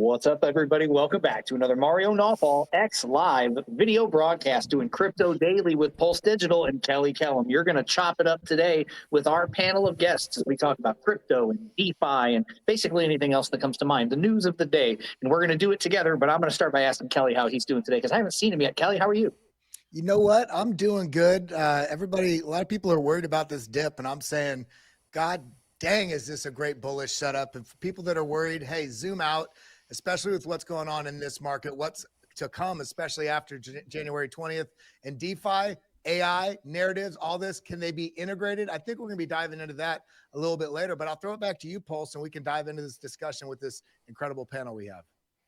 What's up, everybody? Welcome back to another Mario Nawfal X Live video broadcast doing crypto daily with Pulse Digital and Kelly Kellum. You're going to chop it up today with our panel of guests as we talk about crypto and DeFi and basically anything else that comes to mind, the news of the day. And we're going to do it together, but I'm going to start by asking Kelly how he's doing today because I haven't seen him yet. Kelly, how are you? You know what? I'm doing good. Everybody, a lot of people are worried about this dip, and I'm saying, God dang, is this a great bullish setup? And for people that are worried, hey, zoom out, especially with what's going on in this market, what's to come, especially after January 20th. And DeFi, AI, narratives, all this, can they be integrated? I think we're going to be diving into that a little bit later, but I'll throw it back to you, Pulse, and we can dive into this discussion with this incredible panel we have.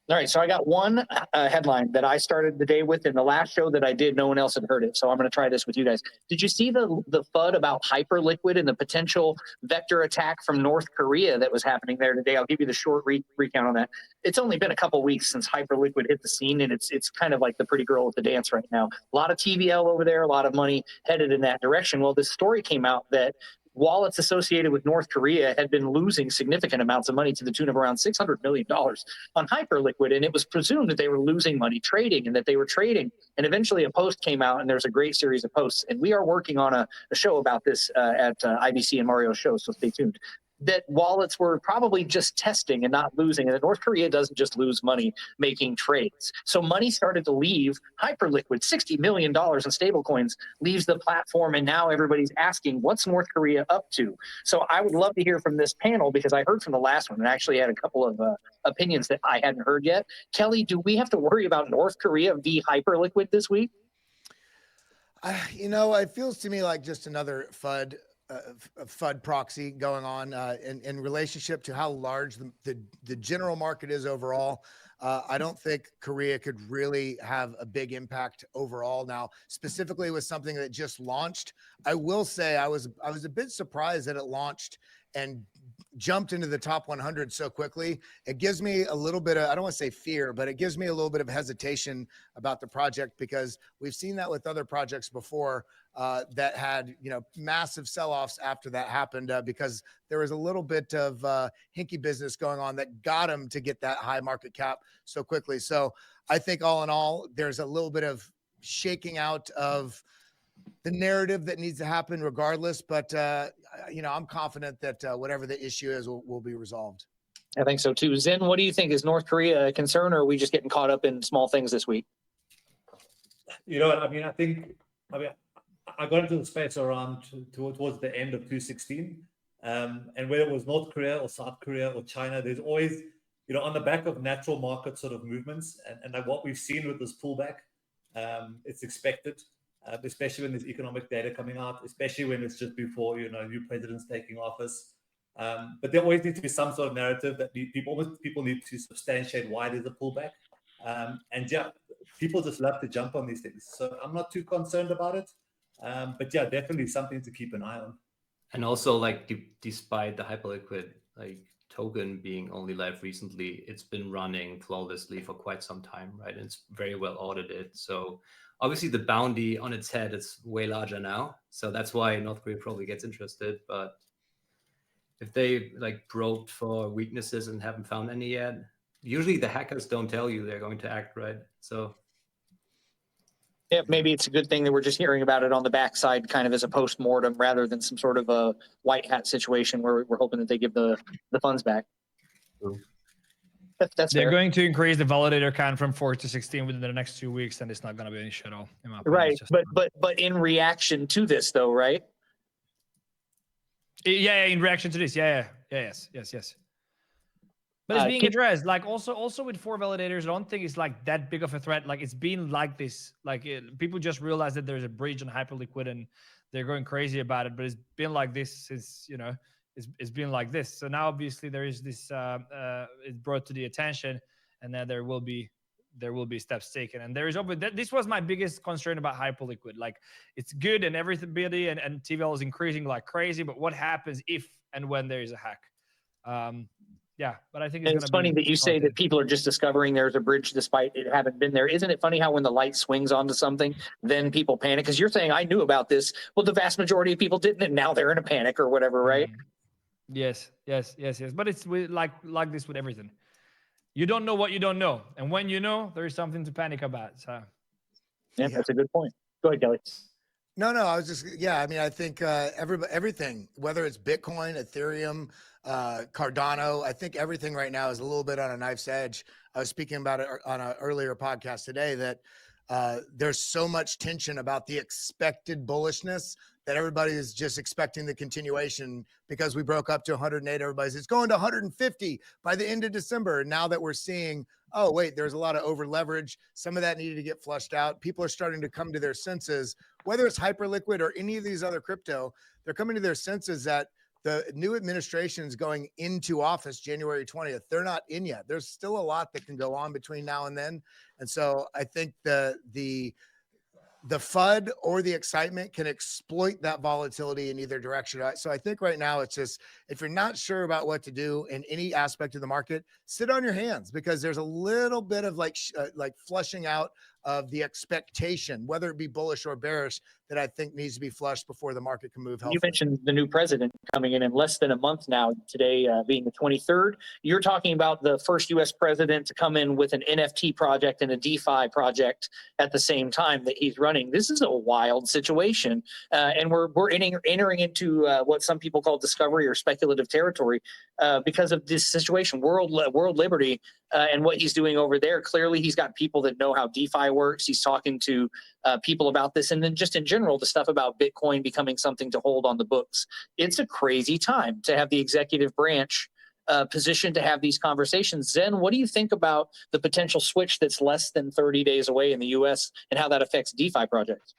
All right, so I got one headline that I started the day with in the last show that I did. No one else had heard it, so I'm going to try this with you guys. Did you see the FUD about Hyperliquid and the potential vector attack from North Korea that was happening there today? I'll give you the short recount on that. It's only been a couple weeks since Hyperliquid hit the scene, and it's kind of like the pretty girl at the dance right now. A lot of TVL over there, a lot of money headed in that direction. Well, this story came out that wallets associated with North Korea had been losing significant amounts of money to the tune of around $600 million on Hyperliquid. And it was presumed that they were losing money trading and that they were trading. And eventually a post came out, and there's a great series of posts. And we are working on a show about this at IBC and Mario's show, so stay tuned. That wallets were probably just testing and not losing. And that North Korea doesn't just lose money making trades. So money started to leave Hyperliquid. $60 million in stablecoins leaves the platform. And now everybody's asking, what's North Korea up to? So I would love to hear from this panel, because I heard from the last one and actually had a couple of opinions that I hadn't heard yet. Kelly, do we have to worry about North Korea v. Hyperliquid this week? You know, it feels to me like just another FUD. FUD proxy going on in relationship to how large the general market is overall. I don't think Korea could really have a big impact overall. Now, specifically with something that just launched, I will say I was a bit surprised that it launched and jumped into the top 100 so quickly. It gives me a little bit of, I don't want to say fear, but it gives me a little bit of hesitation about the project, because we've seen that with other projects before that had, you know, massive sell-offs after that happened because there was a little bit of hinky business going on that got them to get that high market cap so quickly. So I think all in all, there's a little bit of shaking out of the narrative that needs to happen regardless. But, you know, I'm confident that whatever the issue is will be resolved. I think so too. Zen, what do you think? Is North Korea a concern, or are we just getting caught up in small things this week? You know what, I mean, I got into the space around towards the end of 2016. And whether it was North Korea or South Korea or China, there's always, you know, on the back of natural market sort of movements. And like what we've seen with this pullback, it's expected. Especially when there's economic data coming out, especially when it's just before, you know, new president's taking office. But there always needs to be some sort of narrative that people need to substantiate why there's a pullback. And yeah, people just love to jump on these things. So I'm not too concerned about it. But yeah, definitely something to keep an eye on. And also, like, despite the Hyperliquid token being only live recently, it's been running flawlessly for quite some time, right? And it's very well audited. So obviously the bounty on its head is way larger now. So that's why North Korea probably gets interested. But if they like probed for weaknesses and haven't found any yet, usually the hackers don't tell you they're going to act, right? So yeah, maybe it's a good thing that we're just hearing about it on the backside, kind of as a post-mortem, rather than some sort of a white hat situation where we're hoping that they give the funds back. That's They're fair. going to increase the validator count from 4 to 16 within the next 2 weeks, and it's not going to be an issue at all. In my opinion. Right, but in reaction to this, though, right? Yeah, in reaction to this, yes. But it's being addressed. Like also with 4 validators, I don't think it's like that big of a threat. Like it's been like this. Like people just realize that there's a breach on Hyperliquid and they're going crazy about it. But it's been like this since, you know, it's been like this. So now obviously there is this. It's brought to the attention, and then there will be steps taken. And there is this was my biggest concern about Hyperliquid. Like it's good and everybody and TVL is increasing like crazy. But what happens if and when there is a hack? Yeah, but I think it's funny that you say that people are just discovering there's a bridge despite it haven't been there. Isn't it funny how when the light swings onto something, then people panic? Because you're saying I knew about this. Well, the vast majority of people didn't, and now they're in a panic or whatever, right? Yes. But it's like this with everything. You don't know what you don't know. And when you know, there is something to panic about. So Yeah, that's a good point. Go ahead, Kelly. No, I was just, yeah, I mean, I think everything, whether it's Bitcoin, Ethereum, Cardano, I think everything right now is a little bit on a knife's edge. I was speaking about it on an earlier podcast today that there's so much tension about the expected bullishness that everybody is just expecting the continuation because we broke up to 108. It's going to 150 by the end of December. And now that we're seeing, oh, wait, there's a lot of over leverage. Some of that needed to get flushed out. People are starting to come to their senses, whether it's Hyperliquid or any of these other crypto, they're coming to their senses that the new administration is going into office January 20th. They're not in yet. There's still a lot that can go on between now and then. And so I think the FUD or the excitement can exploit that volatility in either direction. So I think right now it's just, if you're not sure about what to do in any aspect of the market, sit on your hands because there's a little bit of like flushing out of the expectation, whether it be bullish or bearish, that I think needs to be flushed before the market can move healthily. You mentioned the new president coming in less than a month now, today being the 23rd. You're talking about the first U.S. president to come in with an NFT project and a DeFi project at the same time that he's running. This is a wild situation, and we're entering into what some people call discovery or speculative territory because of this situation. World Liberty and what he's doing over there. Clearly, he's got people that know how DeFi works. He's talking to people about this, and then just in general, the stuff about Bitcoin becoming something to hold on the books. It's a crazy time to have the executive branch positioned to have these conversations. Zen, what do you think about the potential switch that's less than 30 days away in the U.S. and how that affects DeFi projects?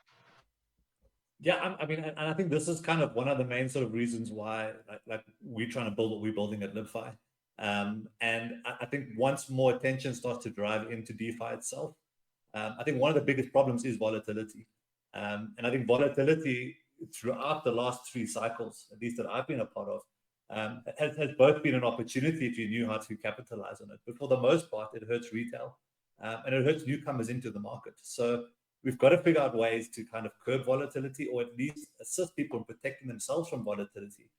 Yeah, I mean, and I think this is kind of one of the main sort of reasons why like we're trying to build what we're building at Libfi. And I think once more attention starts to drive into DeFi itself, I think one of the biggest problems is volatility. And I think volatility throughout the last 3 cycles, at least that I've been a part of, has both been an opportunity if you knew how to capitalize on it. But for the most part, it hurts retail and it hurts newcomers into the market. So we've got to figure out ways to kind of curb volatility or at least assist people in protecting themselves from volatility.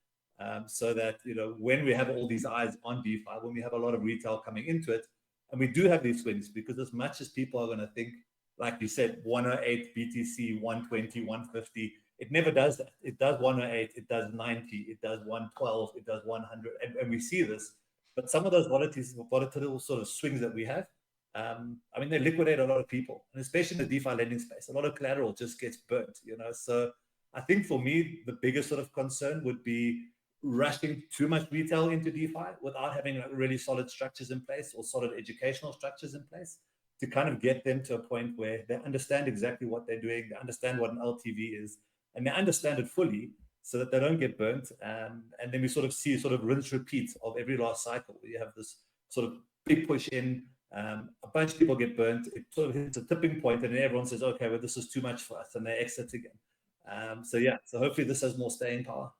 So that, you know, when we have all these eyes on DeFi, when we have a lot of retail coming into it, and we do have these swings, because as much as people are going to think, like you said, 108 BTC, 120, 150, it never does that. It does 108, it does 90, it does 112, it does 100, and we see this. But some of those volatile sort of swings that we have, I mean, they liquidate a lot of people, and especially in the DeFi lending space, a lot of collateral just gets burnt, you know. So I think for me, the biggest sort of concern would be rushing too much retail into DeFi without having like really solid structures in place or solid educational structures in place to kind of get them to a point where they understand exactly what they're doing, they understand what an LTV is, and they understand it fully so that they don't get burnt. And then we sort of see sort of rinse repeat of every last cycle where you have this sort of big push in, a bunch of people get burnt, it sort of hits a tipping point, and then everyone says, okay, well, this is too much for us, and they exit again. So hopefully this has more staying power.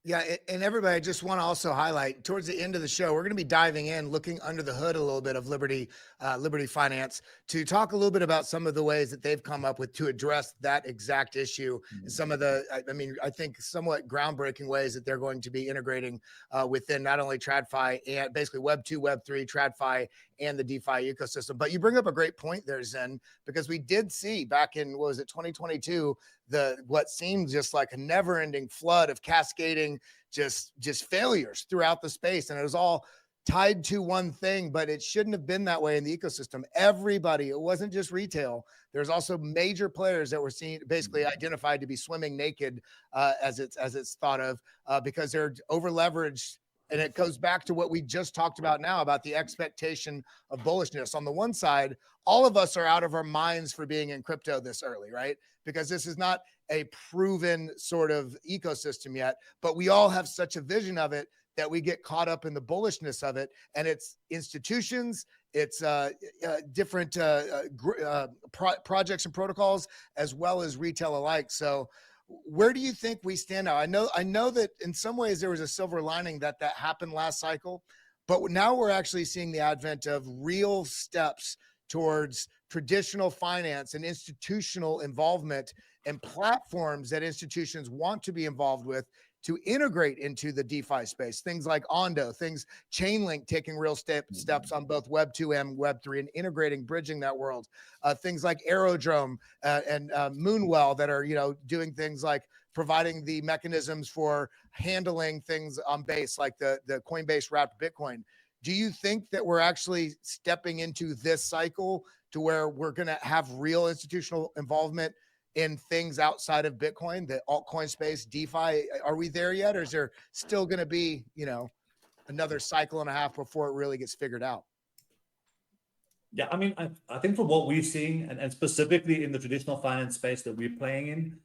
Yeah, and everybody, I just want to also highlight towards the end of the show, we're going to be diving in, looking under the hood a little bit of Liberty Finance to talk a little bit about some of the ways that they've come up with to address that exact issue. And some of the, I think somewhat groundbreaking ways that they're going to be integrating within not only TradFi and basically Web 2, Web 3, TradFi, and the DeFi ecosystem. But you bring up a great point there, Zen, because we did see back in, 2022, what seemed just like a never-ending flood of cascading just failures throughout the space, and it was all tied to one thing, but it shouldn't have been that way in the ecosystem. Everybody, it wasn't just retail. There's also major players that were seen, basically identified to be swimming naked, as it's thought of, because they're over leveraged. And it goes back to what we just talked about now about the expectation of bullishness. On the one side, all of us are out of our minds for being in crypto this early, right? Because this is not a proven sort of ecosystem yet, but we all have such a vision of it that we get caught up in the bullishness of it. And it's institutions, it's different projects and protocols, as well as retail alike. So where do you think we stand now? I know that in some ways there was a silver lining that happened last cycle, but now we're actually seeing the advent of real steps towards traditional finance and institutional involvement and platforms that institutions want to be involved with to integrate into the DeFi space. Things like Ondo, things Chainlink taking real steps on both Web 2 and Web 3 and integrating, bridging that world. Things like Aerodrome and Moonwell that are, you know, doing things like providing the mechanisms for handling things on base, like the Coinbase wrapped Bitcoin. Do you think that we're actually stepping into this cycle to where we're going to have real institutional involvement in things outside of Bitcoin, the altcoin space, DeFi? Are we there yet? Or is there still going to be, you know, another cycle and a half before it really gets figured out? Yeah, I mean, I think from what we're seeing, and specifically in the traditional finance space that we're playing in,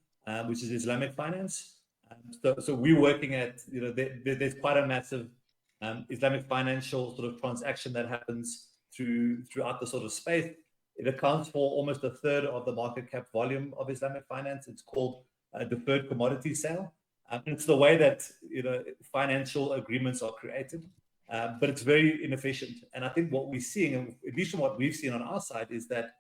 which is Islamic finance. So we're working at, you know, there's quite a massive Islamic financial sort of transaction that happens throughout the sort of space. It accounts for almost a third of the market cap volume of Islamic finance. It's called a deferred commodity sale. And it's the way that, you know, financial agreements are created, but it's very inefficient. And I think what we're seeing, and at least from what we've seen on our side, is that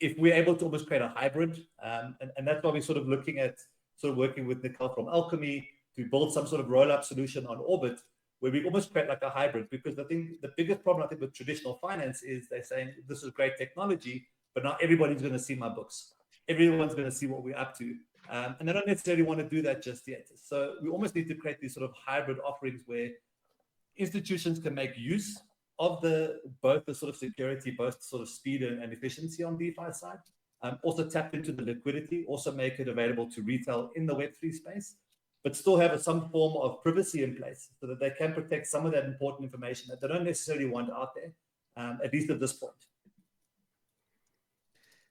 if we're able to almost create a hybrid, and that's why we're sort of looking at sort of working with Nicole from Alchemy to build some sort of roll-up solution on Orbit, where we almost create like a hybrid. Because I think the biggest problem, I think, with traditional finance is they're saying, this is great technology, but not everybody's going to see my books. Everyone's going to see what we're up to. And they don't necessarily want to do that just yet. So we almost need to create these sort of hybrid offerings where institutions can make use of both the sort of security, both sort of speed and efficiency on DeFi side. Also tap into the liquidity, also make it available to retail in the Web3 space, but still have some form of privacy in place so that they can protect some of that important information that they don't necessarily want out there, at least at this point.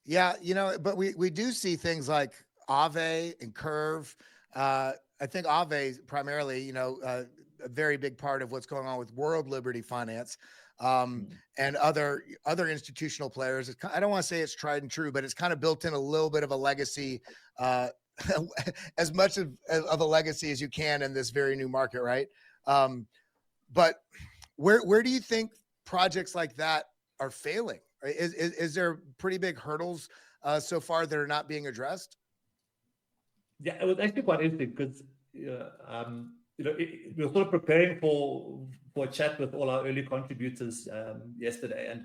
Yeah, you know, but we do see things like Aave and Curve. I think Aave is primarily, you know, a very big part of what's going on with World Liberty Finance, and other institutional players. I don't want to say it's tried and true, but it's kind of built in a little bit of a legacy, as much of a legacy as you can in this very new market, right? But where do you think projects like that are failing? Is there pretty big hurdles so far that are not being addressed? Yeah, it was actually quite interesting because you know, we were sort of preparing for a chat with all our early contributors yesterday, and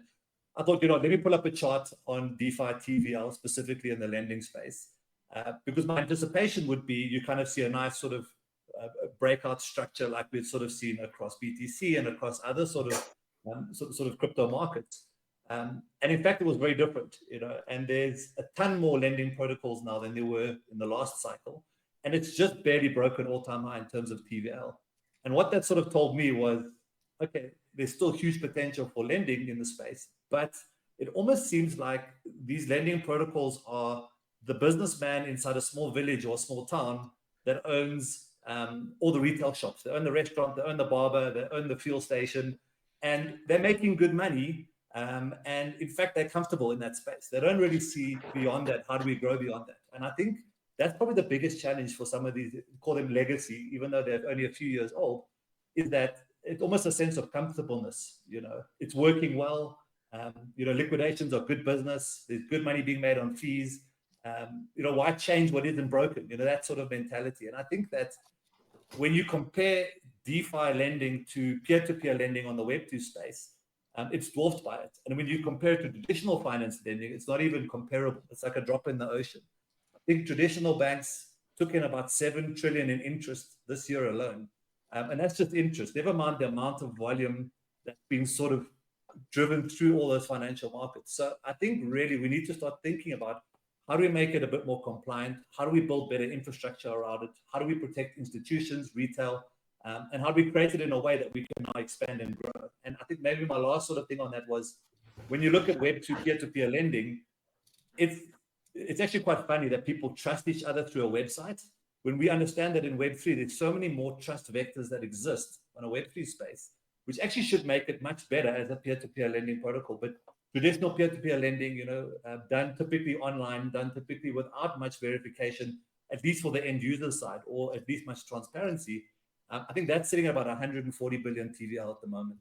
I thought, you know, let me pull up a chart on DeFi TVL specifically in the lending space, because my anticipation would be you kind of see a nice sort of breakout structure like we've sort of seen across BTC and across other sort of crypto markets. And in fact, it was very different, you know, and there's a ton more lending protocols now than there were in the last cycle. And it's just barely broken all-time high in terms of TVL. And what that sort of told me was, okay, there's still huge potential for lending in the space, but it almost seems like these lending protocols are the businessman inside a small village or a small town that owns all the retail shops. They own the restaurant, they own the barber, they own the fuel station, and they're making good money. And in fact, they're comfortable in that space. They don't really see beyond that. How do we grow beyond that? And I think that's probably the biggest challenge for some of these, call them legacy, even though they're only a few years old, is that it's almost a sense of comfortableness. You know, it's working well. You know, liquidations are good business. There's good money being made on fees. You know, why change what isn't broken? You know, that sort of mentality. And I think that when you compare DeFi lending to peer-to-peer lending on the Web2 space, it's dwarfed by it. And when you compare it to traditional finance lending, it's not even comparable. It's like a drop in the ocean. I think traditional banks took in about 7 trillion in interest this year alone. And that's just interest, never mind the amount of volume that's been sort of driven through all those financial markets. So I think really we need to start thinking about how do we make it a bit more compliant? How do we build better infrastructure around it? How do we protect institutions, retail, and how do we create it in a way that we can now expand and grow? And I think maybe my last sort of thing on that was, when you look at Web2 peer-to-peer lending, it's actually quite funny that people trust each other through a website, when we understand that in Web3, there's so many more trust vectors that exist on a Web3 space, which actually should make it much better as a peer-to-peer lending protocol. But traditional peer-to-peer lending, you know, done typically online, done typically without much verification, at least for the end user side, or at least much transparency, I think that's sitting at about 140 billion TVL at the moment.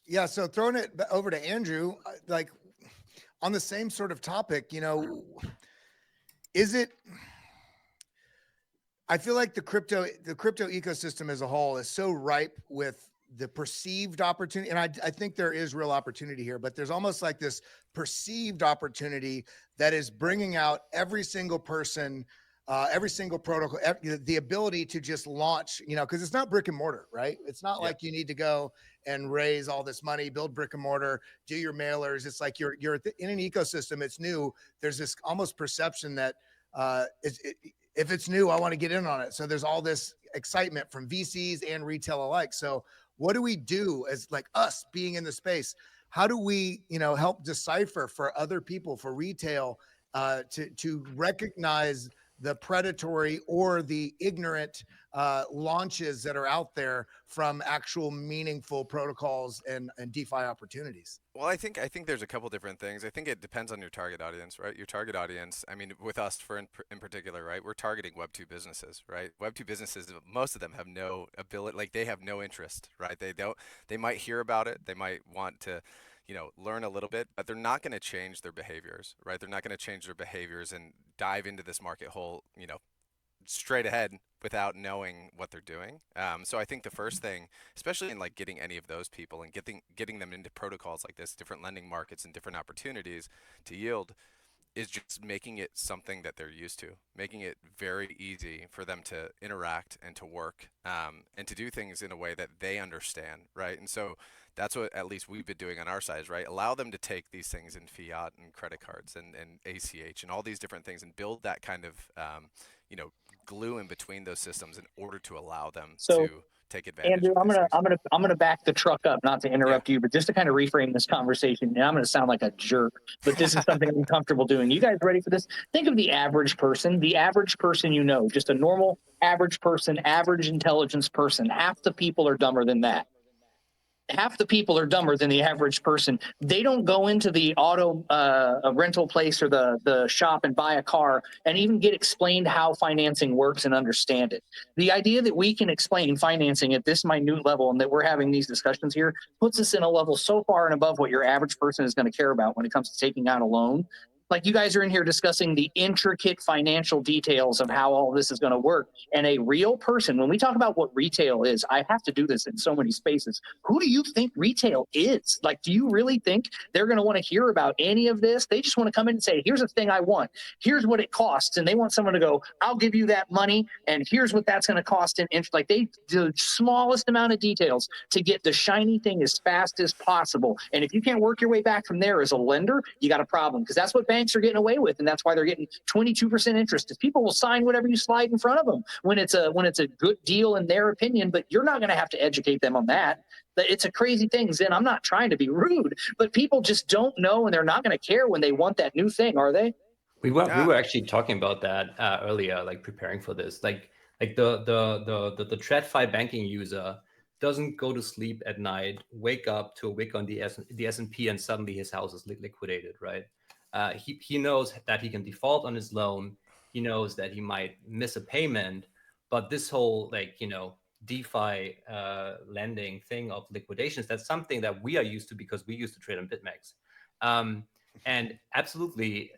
Yeah. So throwing it over to Andrew, like on the same sort of topic, you know, is it, I feel like the crypto ecosystem as a whole is so ripe with the perceived opportunity. And I think there is real opportunity here, but there's almost like this perceived opportunity that is bringing out every single person, every single protocol, the ability to just launch, because it's not brick and mortar, right? It's not like you need to go and raise all this money, build brick and mortar, do your mailers. It's like you're in an ecosystem. It's new. There's this almost perception that if it's new, I want to get in on it. So there's all this excitement from VCs and retail alike. So what do we do as like us being in the space? How do we, help decipher for other people, for retail, to recognize the predatory or the ignorant launches that are out there from actual meaningful protocols and DeFi opportunities? Well, I think there's a couple different things. I think it depends on your target audience, right? Your target audience, I mean, with us in particular, right? We're targeting Web2 businesses, right? Web2 businesses, most of them have no ability, like they have no interest, right? They might hear about it, they might want to, learn a little bit, but they're not going to change their behaviors, right? They're not going to change their behaviors and dive into this market hole, straight ahead without knowing what they're doing. So I think the first thing, especially in like getting any of those people and getting them into protocols like this, different lending markets and different opportunities to yield, is just making it something that they're used to, making it very easy for them to interact and to work, and to do things in a way that they understand, right? And so that's what at least we've been doing on our side, right? Allow them to take these things in fiat and credit cards and ACH and all these different things and build that kind of, glue in between those systems in order to allow them to take advantage Andrew, of these things. I'm gonna back the truck up, not to interrupt you, but just to kind of reframe this conversation. And I'm gonna sound like a jerk, but this is something I'm comfortable doing. You guys ready for this? Think of the average person, just a normal average person, average intelligence person. Half the people are dumber than that. Half the people are dumber than the average person. They don't go into the auto rental place or the shop and buy a car and even get explained how financing works and understand it. The idea that we can explain financing at this minute level and that we're having these discussions here puts us in a level so far and above what your average person is going to care about when it comes to taking out a loan. Like, you guys are in here discussing the intricate financial details of how all this is going to work. And a real person, when we talk about what retail is, I have to do this in so many spaces. Who do you think retail is? Like, do you really think they're going to want to hear about any of this? They just want to come in and say, here's a thing I want. Here's what it costs. And they want someone to go, I'll give you that money. And here's what that's going to cost in interest. Like, they do the smallest amount of details to get the shiny thing as fast as possible. And if you can't work your way back from there as a lender, you got a problem, because that's what banks are getting away with, and that's why they're getting 22% interest. Is people will sign whatever you slide in front of them when it's a good deal in their opinion, but you're not going to have to educate them on that. It's a crazy thing. Zen, I'm not trying to be rude, but people just don't know, and they're not going to care when they want that new thing, are they? We were actually talking about that earlier, like preparing for this. Like the TradFi banking user doesn't go to sleep at night, wake up to a wick on the S&P, and suddenly his house is liquidated, right? He knows that he can default on his loan. He knows that he might miss a payment, but this whole DeFi lending thing of liquidations, that's something that we are used to because we used to trade on BitMEX. And absolutely,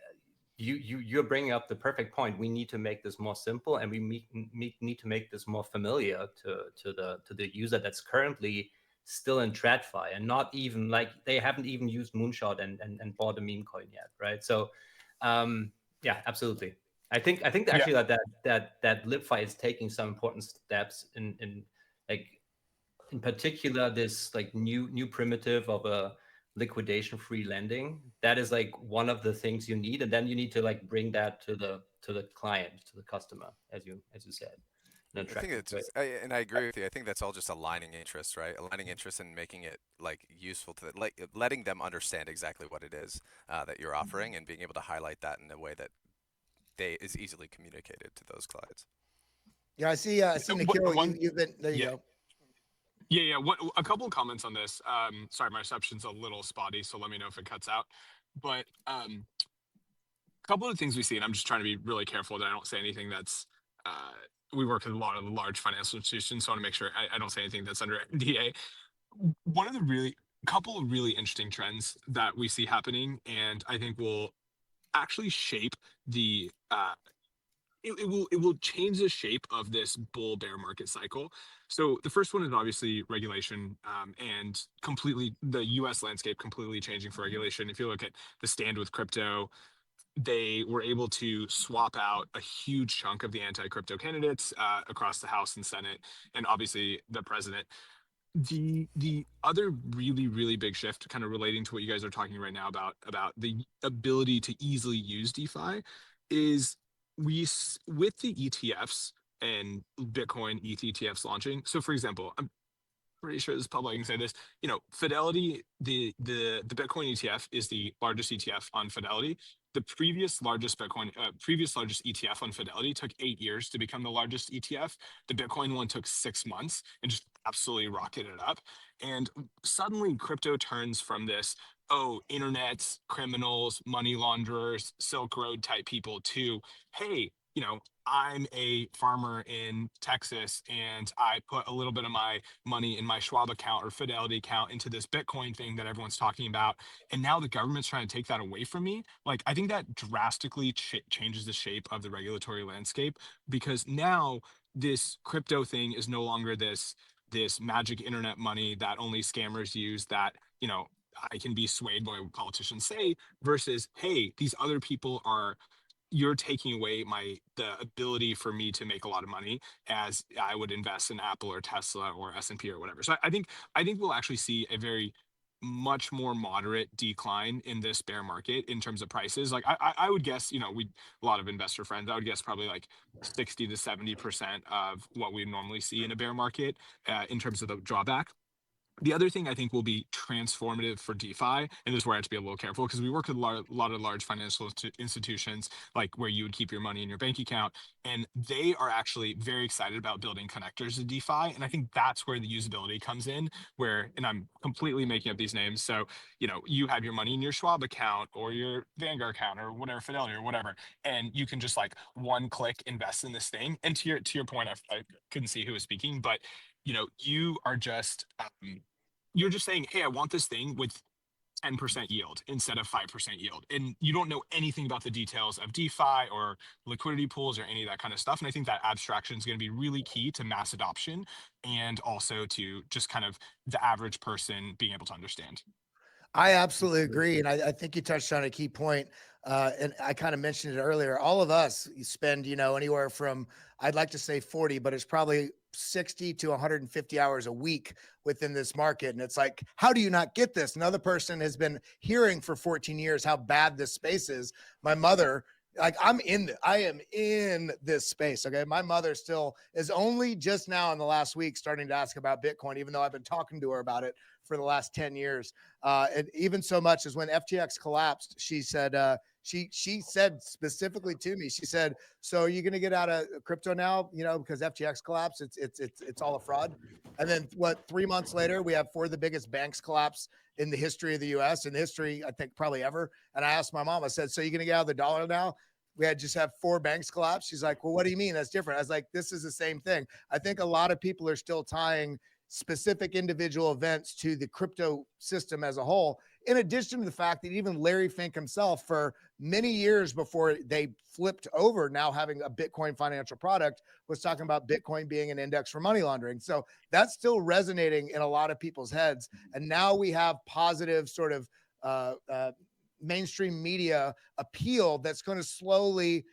you're bringing up the perfect point. We need to make this more simple, and we need to make this more familiar to the user that's currently still in TradFi and not even they haven't even used Moonshot and bought a meme coin yet, right? So yeah, absolutely. I think actually that Libfi is taking some important steps in particular this new primitive of a liquidation-free lending. That is one of the things you need, and then you need to bring that to the client, to the customer, as you said. I think it's just, and I agree with you. I think that's all just aligning interests, right? Aligning interests and making it useful to letting them understand exactly what it is that you're offering, and being able to highlight that in a way that is easily communicated to those clients. Yeah, I see Nikhil, you've been there. You go. Yeah. A couple of comments on this. Sorry, my reception's a little spotty, so let me know if it cuts out. But a couple of things we see, and I'm just trying to be really careful that I don't say anything that's. We work with a lot of the large financial institutions, so I want to make sure I don't say anything that's under NDA. Couple of really interesting trends that we see happening, and I think will actually shape the it will change the shape of this bull bear market cycle. So the first one is obviously regulation, and completely the U.S. landscape completely changing for regulation. If you look at the stand with crypto, they were able to swap out a huge chunk of the anti-crypto candidates across the House and Senate, and obviously the president. The other really big shift, kind of relating to what you guys are talking right now about the ability to easily use DeFi, is with the ETFs and Bitcoin ETH ETFs launching. So for example, I'm pretty sure this is public, I can say this, Fidelity, the Bitcoin ETF is the largest ETF on Fidelity. The previous largest ETF on Fidelity took 8 years to become the largest ETF. The Bitcoin one took 6 months and just absolutely rocketed up. And suddenly crypto turns from this, oh, internet criminals, money launderers, Silk Road type people to, hey, I'm a farmer in Texas and I put a little bit of my money in my Schwab account or Fidelity account into this Bitcoin thing that everyone's talking about. And now the government's trying to take that away from me. Like, I think that drastically changes the shape of the regulatory landscape, because now this crypto thing is no longer this magic internet money that only scammers use, that, I can be swayed by what politicians say, versus, hey, these other people you're taking away the ability for me to make a lot of money as I would invest in Apple or Tesla or S&P or whatever. So I think we'll actually see a very much more moderate decline in this bear market in terms of prices. Like I would guess, a lot of investor friends, I would guess probably like 60 to 70% of what we normally see in a bear market in terms of the drawback. The other thing I think will be transformative for DeFi, and this is where I have to be a little careful, because we work with a lot of large financial institutions, like where you would keep your money in your bank account, and they are actually very excited about building connectors to DeFi. And I think that's where the usability comes in, and I'm completely making up these names. So, you have your money in your Schwab account or your Vanguard account or whatever, Fidelity or whatever, and you can just like one click invest in this thing. And to your point, I couldn't see who was speaking, but you are just you're just saying, hey, I want this thing with 10% yield instead of 5% yield. And you don't know anything about the details of DeFi or liquidity pools or any of that kind of stuff. And I think that abstraction is going to be really key to mass adoption, and also to just kind of the average person being able to understand. I absolutely agree. And I think you touched on a key point. And I kind of mentioned it earlier. All of us spend, anywhere from, I'd like to say 40, but it's probably 60 to 150 hours a week within this market. And it's like, how do you not get this? Another person has been hearing for 14 years how bad this space is. My mother, like, I am in this space. Okay. My mother still is only just now in the last week starting to ask about Bitcoin, even though I've been talking to her about it for the last 10 years. And even so much as when FTX collapsed, she said, she said specifically to me, she said, so are you going to get out of crypto now? Because FTX collapsed, it's all a fraud. And then 3 months later, we have 4 of the biggest banks collapse in the history of the US, in history, I think probably ever. And I asked my mom, I said, so you're going to get out of the dollar now? We had just have 4 banks collapse. She's like, well, what do you mean? That's different. I was like, this is the same thing. I think a lot of people are still tying specific individual events to the crypto system as a whole, in addition to the fact that even Larry Fink himself, for many years before they flipped over now having a Bitcoin financial product, was talking about Bitcoin being an index for money laundering. So that's still resonating in a lot of people's heads. And now we have positive sort of mainstream media appeal that's going to slowly,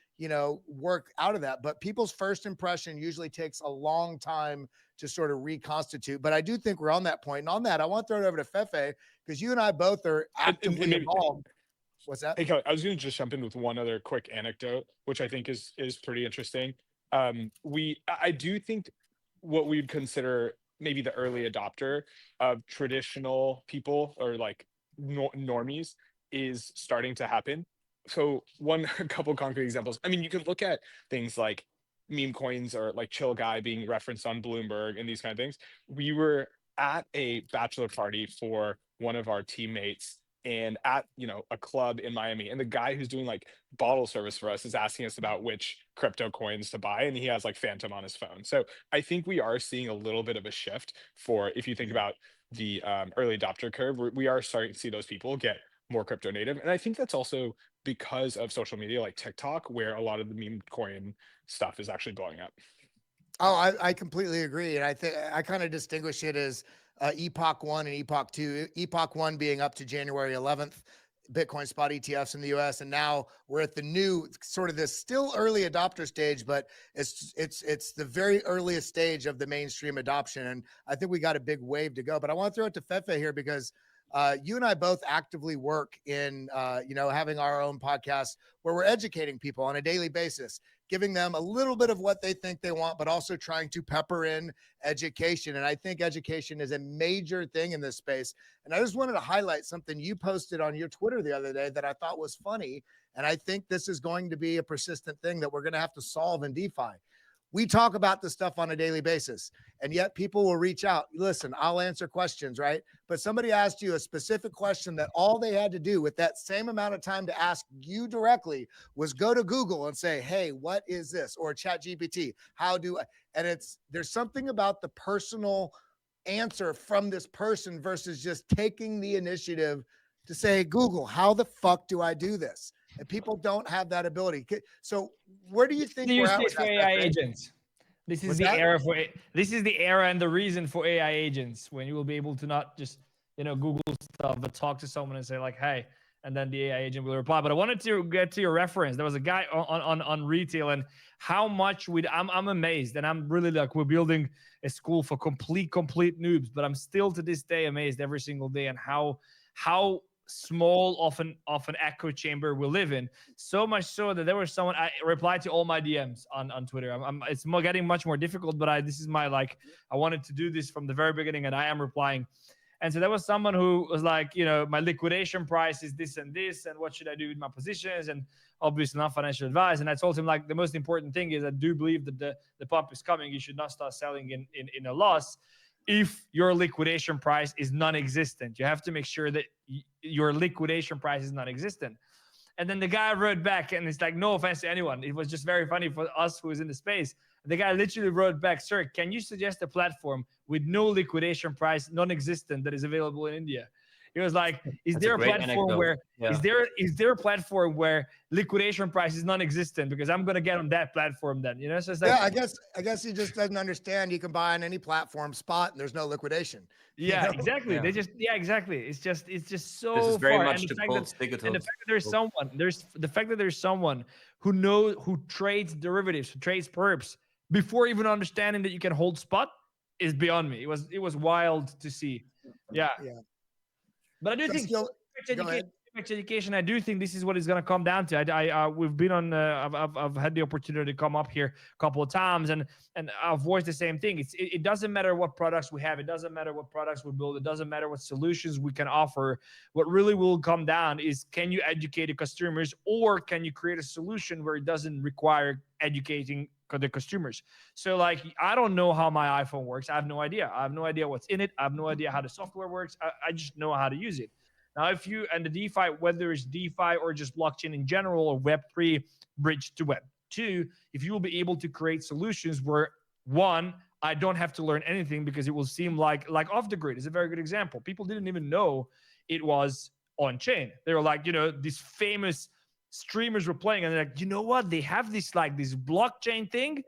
work out of that. But people's first impression usually takes a long time to sort of reconstitute. But I do think we're on that point. And on that, I want to throw it over to Fefe, because you and I both are actively involved. What's that? Hey, Kelly, I was going to just jump in with one other quick anecdote, which I think is pretty interesting. I do think what we'd consider maybe the early adopter of traditional people, or like normies, is starting to happen. So a couple concrete examples. I mean, you can look at things like meme coins, or like Chill Guy being referenced on Bloomberg and these kind of things. We were at a bachelor party for one of our teammates, and at a club in Miami, and the guy who's doing like bottle service for us is asking us about which crypto coins to buy, and he has like Phantom on his phone. So I think we are seeing a little bit of a shift, for if you think about the early adopter curve, we are starting to see those people get more crypto native. And I think that's also because of social media like TikTok, where a lot of the meme coin stuff is actually blowing up. Oh, I completely agree. And I think I kind of distinguish it as Epoch 1 and Epoch 2. Epoch 1 being up to January 11th, Bitcoin spot ETFs in the US. And now we're at the new sort of this still early adopter stage, but it's the very earliest stage of the mainstream adoption. And I think we got a big wave to go. But I want to throw it to Fefe here because you and I both actively work in, having our own podcast where we're educating people on a daily basis, giving them a little bit of what they think they want, but also trying to pepper in education. And I think education is a major thing in this space. And I just wanted to highlight something you posted on your Twitter the other day that I thought was funny. And I think this is going to be a persistent thing that we're going to have to solve in DeFi. We talk about this stuff on a daily basis, and yet people will reach out. Listen, I'll answer questions, right? But somebody asked you a specific question that all they had to do with that same amount of time to ask you directly was go to Google and say, hey, what is this? Or ChatGPT, how do I? And there's something about the personal answer from this person versus just taking the initiative to say, Google, how the fuck do I do this? And people don't have that ability. So where do you think we're at with for that, AI Fefe? agents? This is What's the that? era for this is the era and the reason for AI agents, when you will be able to not just Google stuff, but talk to someone and say like, hey, and then the AI agent will reply. But I wanted to get to your reference. There was a guy on retail, and how much I'm amazed, and I'm really like, we're building a school for complete noobs, but I'm still to this day amazed every single day, and how small of an echo chamber we live in. So much so that there was someone, I replied to all my DMs on Twitter. It's getting much more difficult, but this is my I wanted to do this from the very beginning, and I am replying. And so there was someone who was like, my liquidation price is this and this, and what should I do with my positions? And obviously not financial advice. And I told him like, the most important thing is I do believe that the pump is coming. You should not start selling in a loss. If your liquidation price is non-existent, you have to make sure that your liquidation price is non-existent. And then the guy wrote back, and it's like, no offense to anyone, it was just very funny for us who is in the space. The guy literally wrote back, sir, can you suggest a platform with no liquidation price, non-existent, that is available in India? He was like, is there a platform where is there a platform where liquidation price is non-existent? Because I'm gonna get on that platform then, So it's like, yeah, I guess he just doesn't understand. You can buy on any platform spot, and there's no liquidation. Yeah, exactly. Yeah. Exactly. It's just so this is very far. much And to the fact that there's someone who trades derivatives, who trades perps before even understanding that you can hold spot is beyond me. It was wild to see. Yeah. But I do think education, I do think this is what it's going to come down to. We've been on, I've had the opportunity to come up here a couple of times, and I've voiced the same thing. It doesn't matter what products we have. It doesn't matter what products we build. It doesn't matter what solutions we can offer. What really will come down is, can you educate the customers, or can you create a solution where it doesn't require educating the consumers? So like, I don't know how my iPhone works. I have no idea. I have no idea what's in it. I have no idea how the software works. I just know how to use it. Now, if you, and the DeFi, whether it's DeFi or just blockchain in general, or Web3 bridge to Web2, if you will be able to create solutions where, one, I don't have to learn anything, because it will seem like Off the Grid is a very good example. People didn't even know it was on chain. They were like, these famous streamers were playing, and they're like, you know what? They have this this blockchain thing,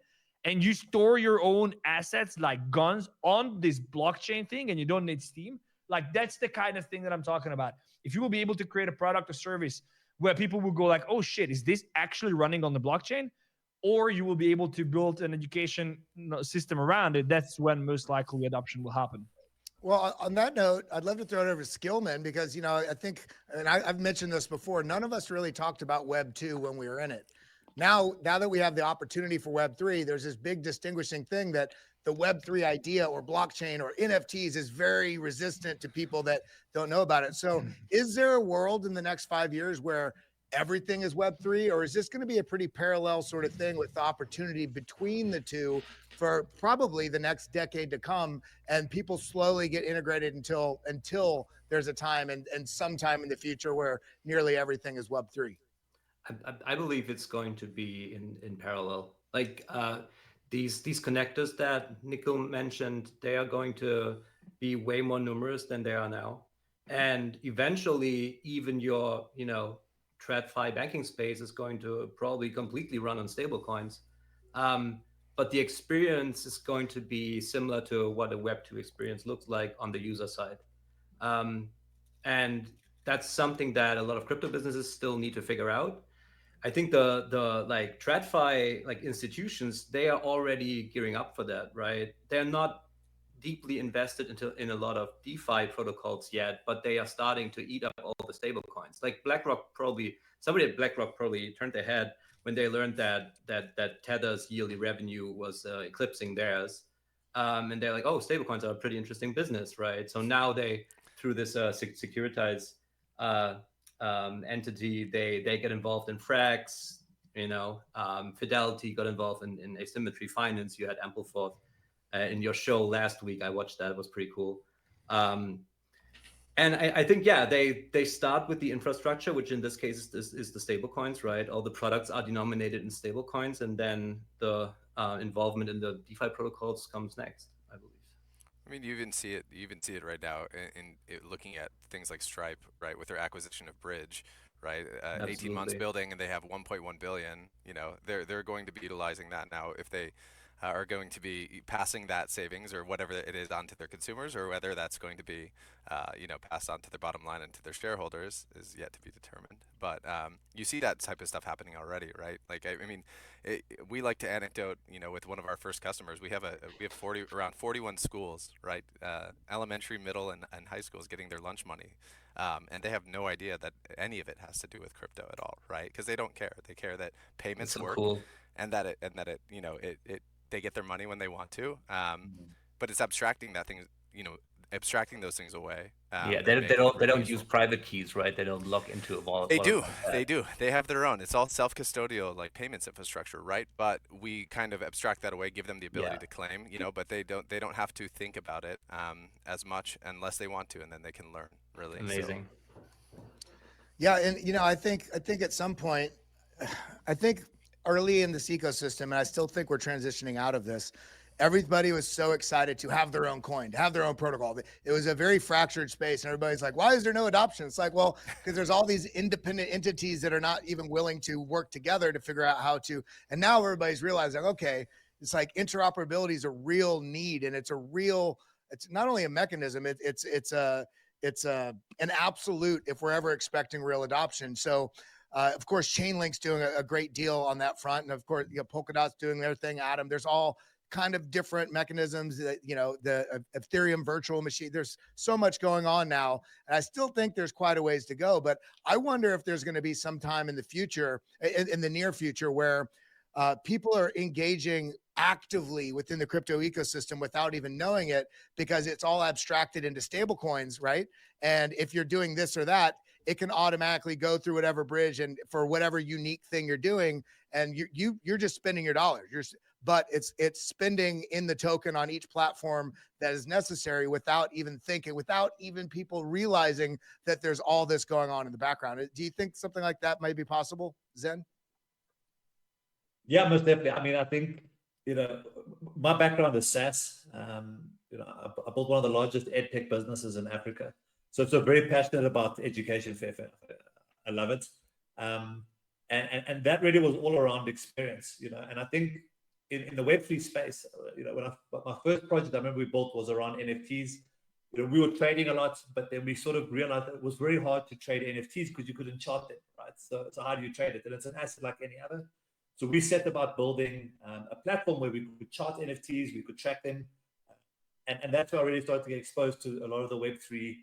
and you store your own assets like guns on this blockchain thing, and you don't need Steam. Like, that's the kind of thing that I'm talking about. If you will be able to create a product or service where people will go like, oh shit, is this actually running on the blockchain? Or you will be able to build an education system around it, that's when most likely adoption will happen. Well, on that note, I'd love to throw it over to Skillman, because, I think, and I've mentioned this before, none of us really talked about Web 2 when we were in it. Now that we have the opportunity for Web 3, there's this big distinguishing thing that the Web 3 idea, or blockchain, or NFTs, is very resistant to people that don't know about it. So is there a world in the next 5 years where everything is Web 3, or is this going to be a pretty parallel sort of thing with the opportunity between the two for probably the next decade to come, and people slowly get integrated until there's a time and sometime in the future where nearly everything is Web 3? I believe it's going to be in parallel. Like these connectors that Nikhil mentioned, they are going to be way more numerous than they are now. And eventually, even your, TradFi banking space is going to probably completely run on stablecoins. But the experience is going to be similar to what a Web2 experience looks like on the user side. And that's something that a lot of crypto businesses still need to figure out. I think the like TradFi like institutions, they are already gearing up for that, right? They're not deeply invested in a lot of DeFi protocols yet, but they are starting to eat up all the stable coins. Like somebody at BlackRock probably turned their head when they learned that Tether's yearly revenue was eclipsing theirs. And they're like, oh, stablecoins are a pretty interesting business, right? So now they, through this securitized entity, they get involved in Frax. Fidelity got involved in asymmetry finance. You had Ampleforth in your show last week. I watched that. It was pretty cool. And I think, yeah, they start with the infrastructure, which in this case is the stable coins, right? All the products are denominated in stable coins, and then the involvement in the DeFi protocols comes next, I believe. I mean, you even see it right now in looking at things like Stripe, right, with their acquisition of Bridge, right? 18 months building, and they have 1.1 billion. They're going to be utilizing that now if they are going to be passing that savings or whatever it is onto their consumers, or whether that's going to be, passed on to their bottom line and to their shareholders is yet to be determined. But you see that type of stuff happening already, right? Like, I mean, we like to anecdote, with one of our first customers. We have around 41 schools, right? Elementary, middle, and high schools getting their lunch money. And they have no idea that any of it has to do with crypto at all, right? Because they don't care. They care that payments work, cool. and that it they get their money when they want to. But it's abstracting those things away. Yeah, they don't use private keys, right? They don't log into a wallet. They do. They have their own. It's all self-custodial, like payments infrastructure, right? But we kind of abstract that away, give them the ability to claim, but they don't have to think about it as much unless they want to, and then they can learn. Really amazing. So. Yeah, and I think at some point, I think early in this ecosystem, and I still think we're transitioning out of this, everybody was so excited to have their own coin, to have their own protocol. It was a very fractured space, and everybody's like, why is there no adoption? It's like, well, because there's all these independent entities that are not even willing to work together to figure out how to. And now everybody's realizing, okay, it's like interoperability is a real need, and it's not only a mechanism, it's an absolute if we're ever expecting real adoption. So of course, Chainlink's doing a great deal on that front. And of course, Polkadot's doing their thing, Adam. There's all kind of different mechanisms that, the Ethereum virtual machine. There's so much going on now. And I still think there's quite a ways to go. But I wonder if there's going to be some time in the future, in the near future, where people are engaging actively within the crypto ecosystem without even knowing it, because it's all abstracted into stable coins, right? And if you're doing this or that, it can automatically go through whatever bridge and for whatever unique thing you're doing, and you're just spending your dollars. But it's spending in the token on each platform that is necessary without even thinking, without even people realizing that there's all this going on in the background. Do you think something like that might be possible, Zen? Yeah, most definitely. I mean, I think, my background is SaaS. I built one of the largest edtech businesses in Africa. So very passionate about education. I love it. And that really was all around experience, and I think in the Web3 space, my first project I remember we built was around NFTs. We were trading a lot, but then we sort of realized that it was very hard to trade NFTs because you couldn't chart them, right? So how do you trade it? And it's an asset like any other. So we set about building a platform where we could chart NFTs, we could track them. And that's where I really started to get exposed to a lot of the Web3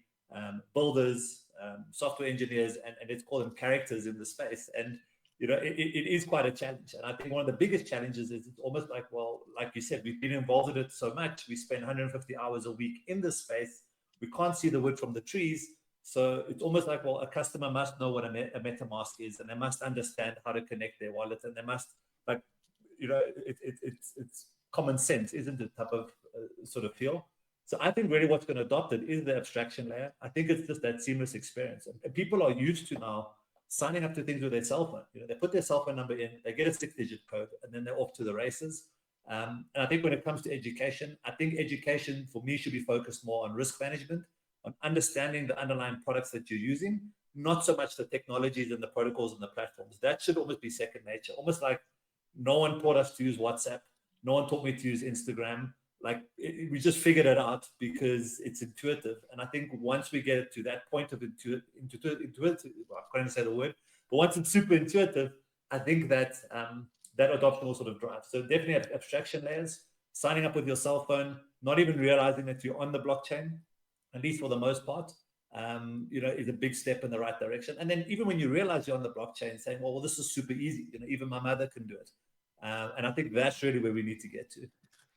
builders, software engineers, and let's call them characters in the space. And, it is quite a challenge. And I think one of the biggest challenges is it's almost like, well, like you said, we've been involved in it so much. We spend 150 hours a week in this space. We can't see the wood from the trees. So it's almost like, well, a customer must know what a MetaMask is, and they must understand how to connect their wallet, and they must, it's common sense, isn't it, type of sort of feel. So I think really what's going to adopt it is the abstraction layer. I think it's just that seamless experience. And people are used to now signing up to things with their cell phone. They put their cell phone number in, they get a 6-digit code, and then they're off to the races. And I think when it comes to education, I think education for me should be focused more on risk management, on understanding the underlying products that you're using, not so much the technologies and the protocols and the platforms. That should almost be second nature. Almost like no one taught us to use WhatsApp. No one taught me to use Instagram. Like we just figured it out because it's intuitive. And I think once we get to that point of intuitive, well, I can't even say the word, but once it's super intuitive, I think that that adoption will sort of drive. So definitely abstraction layers, signing up with your cell phone, not even realizing that you're on the blockchain, at least for the most part, is a big step in the right direction. And then even when you realize you're on the blockchain, saying, well, this is super easy. Even my mother can do it. And I think that's really where we need to get to.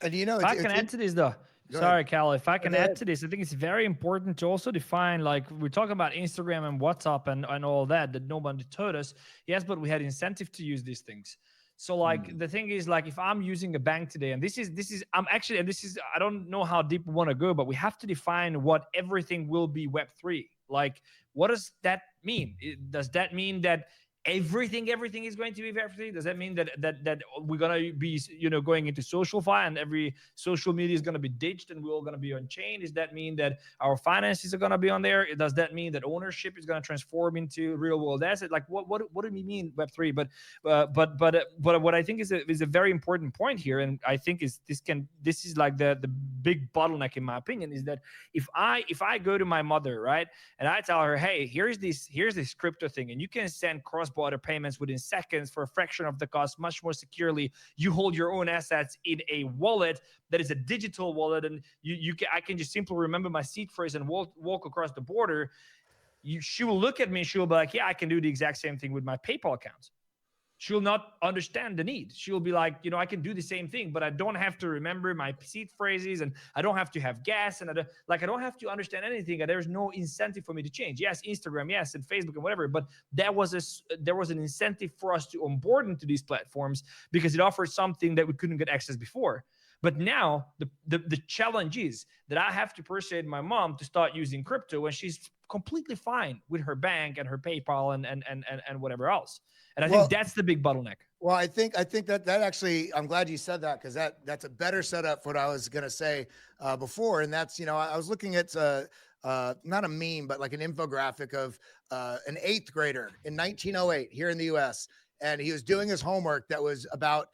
And if I can add to this though, sorry, Cal, if I can add to this, I think it's very important to also define, like we're talking about Instagram and WhatsApp and all that nobody taught us. Yes, but we had incentive to use these things. So like the thing is, like if I'm using a bank today, and this is I don't know how deep we want to go, but we have to define what everything will be Web3. Like, what does that mean? Does that mean that everything is going to be Web3? Does that mean that we're gonna be going into SocialFi and every social media is gonna be ditched and we're all gonna be on chain? Does that mean that our finances are gonna be on there? Does that mean that ownership is gonna transform into real world asset? Like what do we mean Web3? But what I think is a very important point here, and I think this is like the big bottleneck in my opinion, is that if I go to my mother, right, and I tell her, hey, here's this crypto thing, and you can send cross-border payments within seconds for a fraction of the cost, much more securely. You hold your own assets in a wallet that is a digital wallet, and I can just simply remember my seed phrase and walk across the border. She will look at me and she'll be like, yeah, I can do the exact same thing with my PayPal account. She'll not understand the need. She'll be like, I can do the same thing, but I don't have to remember my seed phrases, and I don't have to have gas, and I don't have to understand anything. And there's no incentive for me to change. Yes, Instagram, yes, and Facebook and whatever, but there was an incentive for us to onboard into these platforms because it offered something that we couldn't get access before. But now the challenge is that I have to persuade my mom to start using crypto when she's completely fine with her bank and her PayPal and whatever else. And I think that's the big bottleneck. Well, I think that actually, I'm glad you said that, because that's a better setup for what I was going to say before. And that's, I was looking at not a meme, but like an infographic of an 8th grader in 1908 here in the US. And he was doing his homework that was about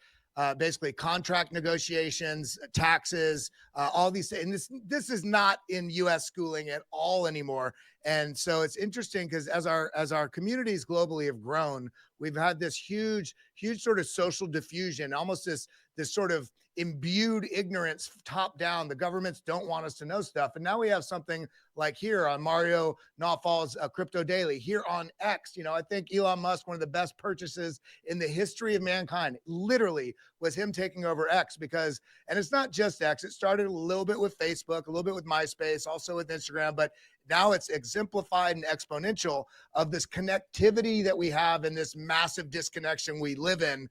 basically contract negotiations, taxes, all these things. And this is not in US schooling at all anymore. And so it's interesting because as our communities globally have grown, we've had this huge sort of social diffusion, almost this sort of imbued ignorance top down. The governments don't want us to know stuff. And now we have something like here on Mario Nawfal's Crypto Daily, here on X. I think Elon Musk, one of the best purchases in the history of mankind, literally was him taking over X, because, and it's not just X, it started a little bit with Facebook, a little bit with MySpace, also with Instagram, but now it's exemplified and exponential of this connectivity that we have and this massive disconnection we live in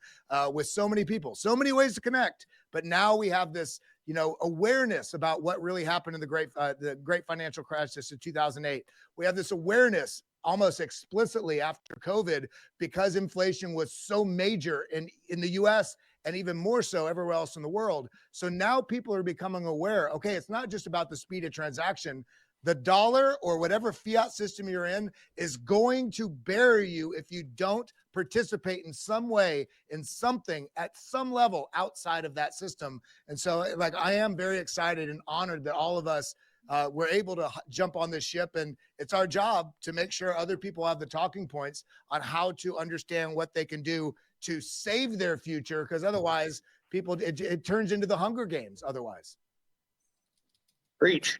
with so many people, so many ways to connect. But now we have this, awareness about what really happened in the great financial crisis in 2008. We have this awareness almost explicitly after COVID, because inflation was so major in the US and even more so everywhere else in the world. So now people are becoming aware, okay, it's not just about the speed of transaction. The dollar or whatever fiat system you're in is going to bury you if you don't participate in some way, in something at some level outside of that system. And so I am very excited and honored that all of us were able to jump on this ship. And it's our job to make sure other people have the talking points on how to understand what they can do to save their future. Because otherwise it turns into the Hunger Games otherwise. Preach.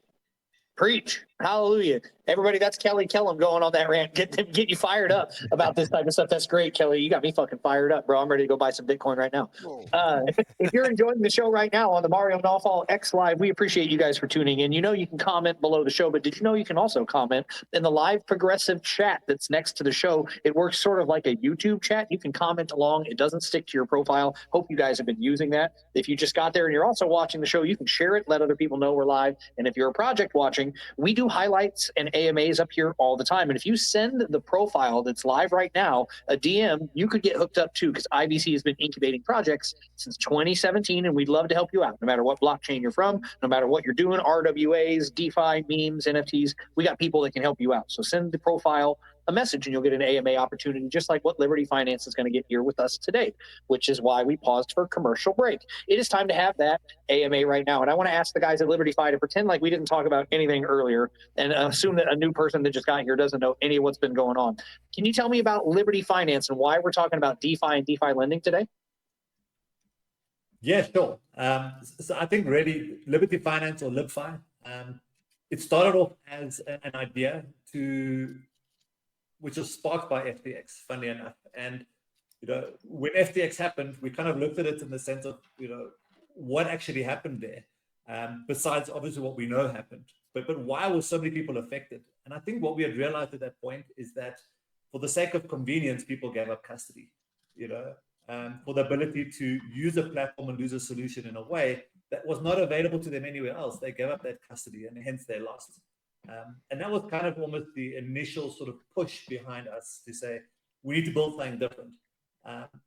Hallelujah. Everybody, that's Kelly Kellum going on that rant. Get you fired up about this type of stuff. That's great, Kelly. You got me fucking fired up, bro. I'm ready to go buy some Bitcoin right now. If you're enjoying the show right now on the Mario Nawfal X Live, we appreciate you guys for tuning in. You can comment below the show, but did you know you can also comment in the live progressive chat that's next to the show? It works sort of like a YouTube chat. You can comment along. It doesn't stick to your profile. Hope you guys have been using that. If you just got there and you're also watching the show, you can share it, let other people know we're live. And if you're a project watching, watching, we do highlights and AMAs up here all the time. And if you send the profile that's live right now a DM, you could get hooked up too, because IBC has been incubating projects since 2017, and we'd love to help you out no matter what blockchain you're from, no matter what you're doing, RWAs, DeFi, memes, NFTs. We got people that can help you out. So send the profile a message and you'll get an AMA opportunity, just like what Liberty Finance is going to get here with us today, which is why we paused for commercial break. It is time to have that AMA right now. And I want to ask the guys at Liberty Fi to pretend like we didn't talk about anything earlier and assume that a new person that just got here doesn't know any of what's been going on. Can you tell me about Liberty Finance and why we're talking about DeFi and DeFi lending today? Yeah, sure. So I think really Liberty Finance or Libfi, it started off as an idea which was sparked by FTX, funnily enough. And, when FTX happened, we kind of looked at it in the sense of, what actually happened there, besides obviously what we know happened. But why were so many people affected? And I think what we had realized at that point is that for the sake of convenience, people gave up custody, for the ability to use a platform and use a solution in a way that was not available to them anywhere else. They gave up that custody and hence they lost. And that was kind of almost the initial sort of push behind us to say, we need to build something different.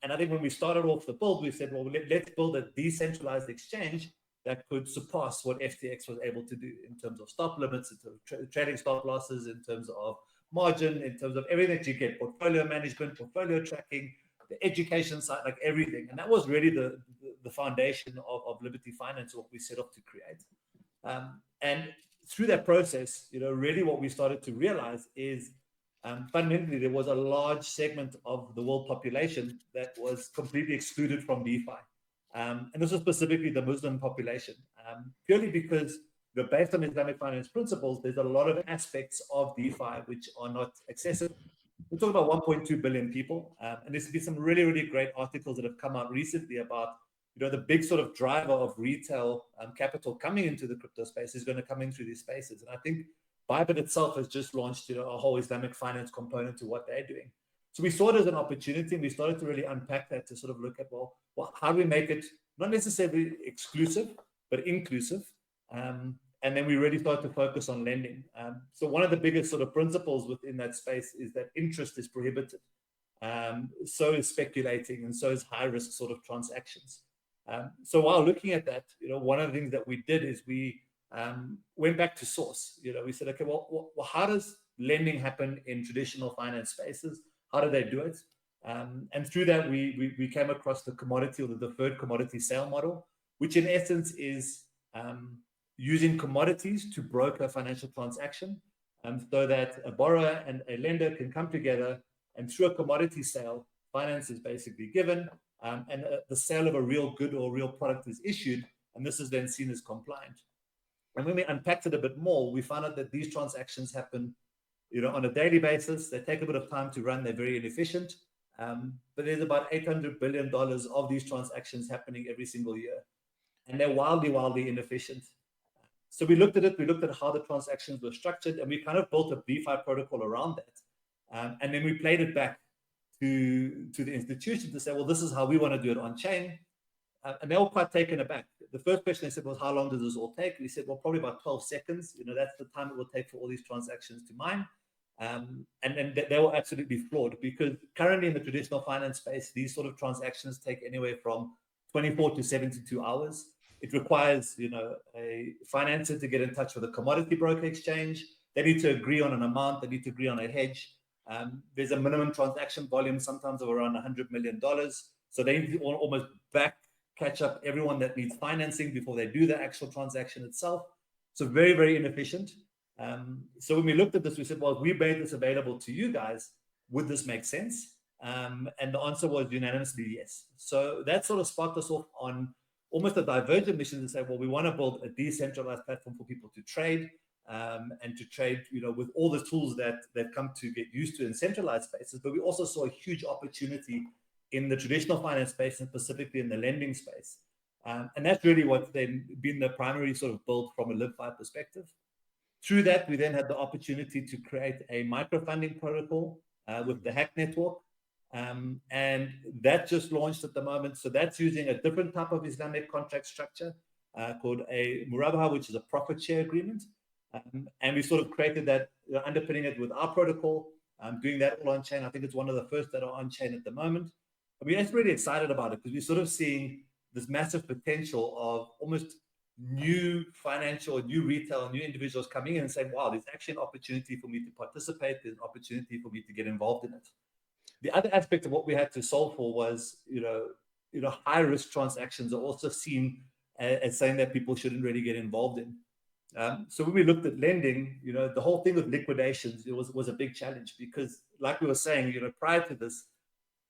And I think when we started off the build, we said, well, let's build a decentralized exchange that could surpass what FTX was able to do in terms of stop limits, in terms of trading stop losses, in terms of margin, in terms of everything that you get, portfolio management, portfolio tracking, the education side, like everything. And that was really the foundation of Liberty Finance, what we set off to create. And through that process, really what we started to realize is fundamentally there was a large segment of the world population that was completely excluded from DeFi. And this was specifically the Muslim population, purely because based on Islamic finance principles, there's a lot of aspects of DeFi which are not accessible. We're talking about 1.2 billion people. And there's been some really, really great articles that have come out recently about the big sort of driver of retail capital coming into the crypto space is going to come in through these spaces. And I think Bybit itself has just launched a whole Islamic finance component to what they're doing. So we saw it as an opportunity, and we started to really unpack that to sort of look at, well, how do we make it not necessarily exclusive, but inclusive? And then we really started to focus on lending. So one of the biggest sort of principles within that space is that interest is prohibited. So is speculating, and so is high risk sort of transactions. So while looking at that, one of the things that we did is we went back to source. We said, okay, well, how does lending happen in traditional finance spaces? How do they do it? And through that, we came across the commodity or the deferred commodity sale model, which in essence is using commodities to broker a financial transaction, so that a borrower and a lender can come together, and through a commodity sale, finance is basically given, and the sale of a real good or real product is issued, and this is then seen as compliant. And when we unpacked it a bit more, we found out that these transactions happen, on a daily basis. They take a bit of time to run. They're very inefficient. But there's about $800 billion of these transactions happening every single year, and they're wildly, wildly inefficient. So we looked at it. We looked at how the transactions were structured, and we kind of built a DeFi protocol around that. And then we played it back to the institution to say, well, this is how we want to do it on chain. And they were quite taken aback. The first question they said was, how long does this all take? We said, well, probably about 12 seconds. That's the time it will take for all these transactions to mine. And then they were absolutely flawed, because currently in the traditional finance space, these sort of transactions take anywhere from 24 to 72 hours. It requires, a financer to get in touch with a commodity broker exchange. They need to agree on an amount. They need to agree on a hedge. There's a minimum transaction volume, sometimes of around $100 million. So they need to almost catch up everyone that needs financing before they do the actual transaction itself. So very, very inefficient. So when we looked at this, we said, well, if we made this available to you guys, would this make sense? And the answer was unanimously yes. So that sort of sparked us off on almost a divergent mission to say, well, we want to build a decentralized platform for people to trade, and to trade, with all the tools that they've come to get used to in centralized spaces. But we also saw a huge opportunity in the traditional finance space, and specifically in the lending space. And that's really what's then been the primary sort of build from a Libfi perspective. Through that, we then had the opportunity to create a microfunding protocol with the Hack Network. And that just launched at the moment. So that's using a different type of Islamic contract structure called a murabaha, which is a profit share agreement. And we sort of created that, underpinning it with our protocol, doing that all on chain. I think it's one of the first that are on chain at the moment. I mean, it's really excited about it because we're sort of seeing this massive potential of almost new financial, new retail, new individuals coming in and saying, wow, there's actually an opportunity for me to participate. There's an opportunity for me to get involved in it. The other aspect of what we had to solve for was, high risk transactions are also seen as saying that people shouldn't really get involved in. So when we looked at lending, the whole thing with liquidations, it was a big challenge because, like we were saying, prior to this,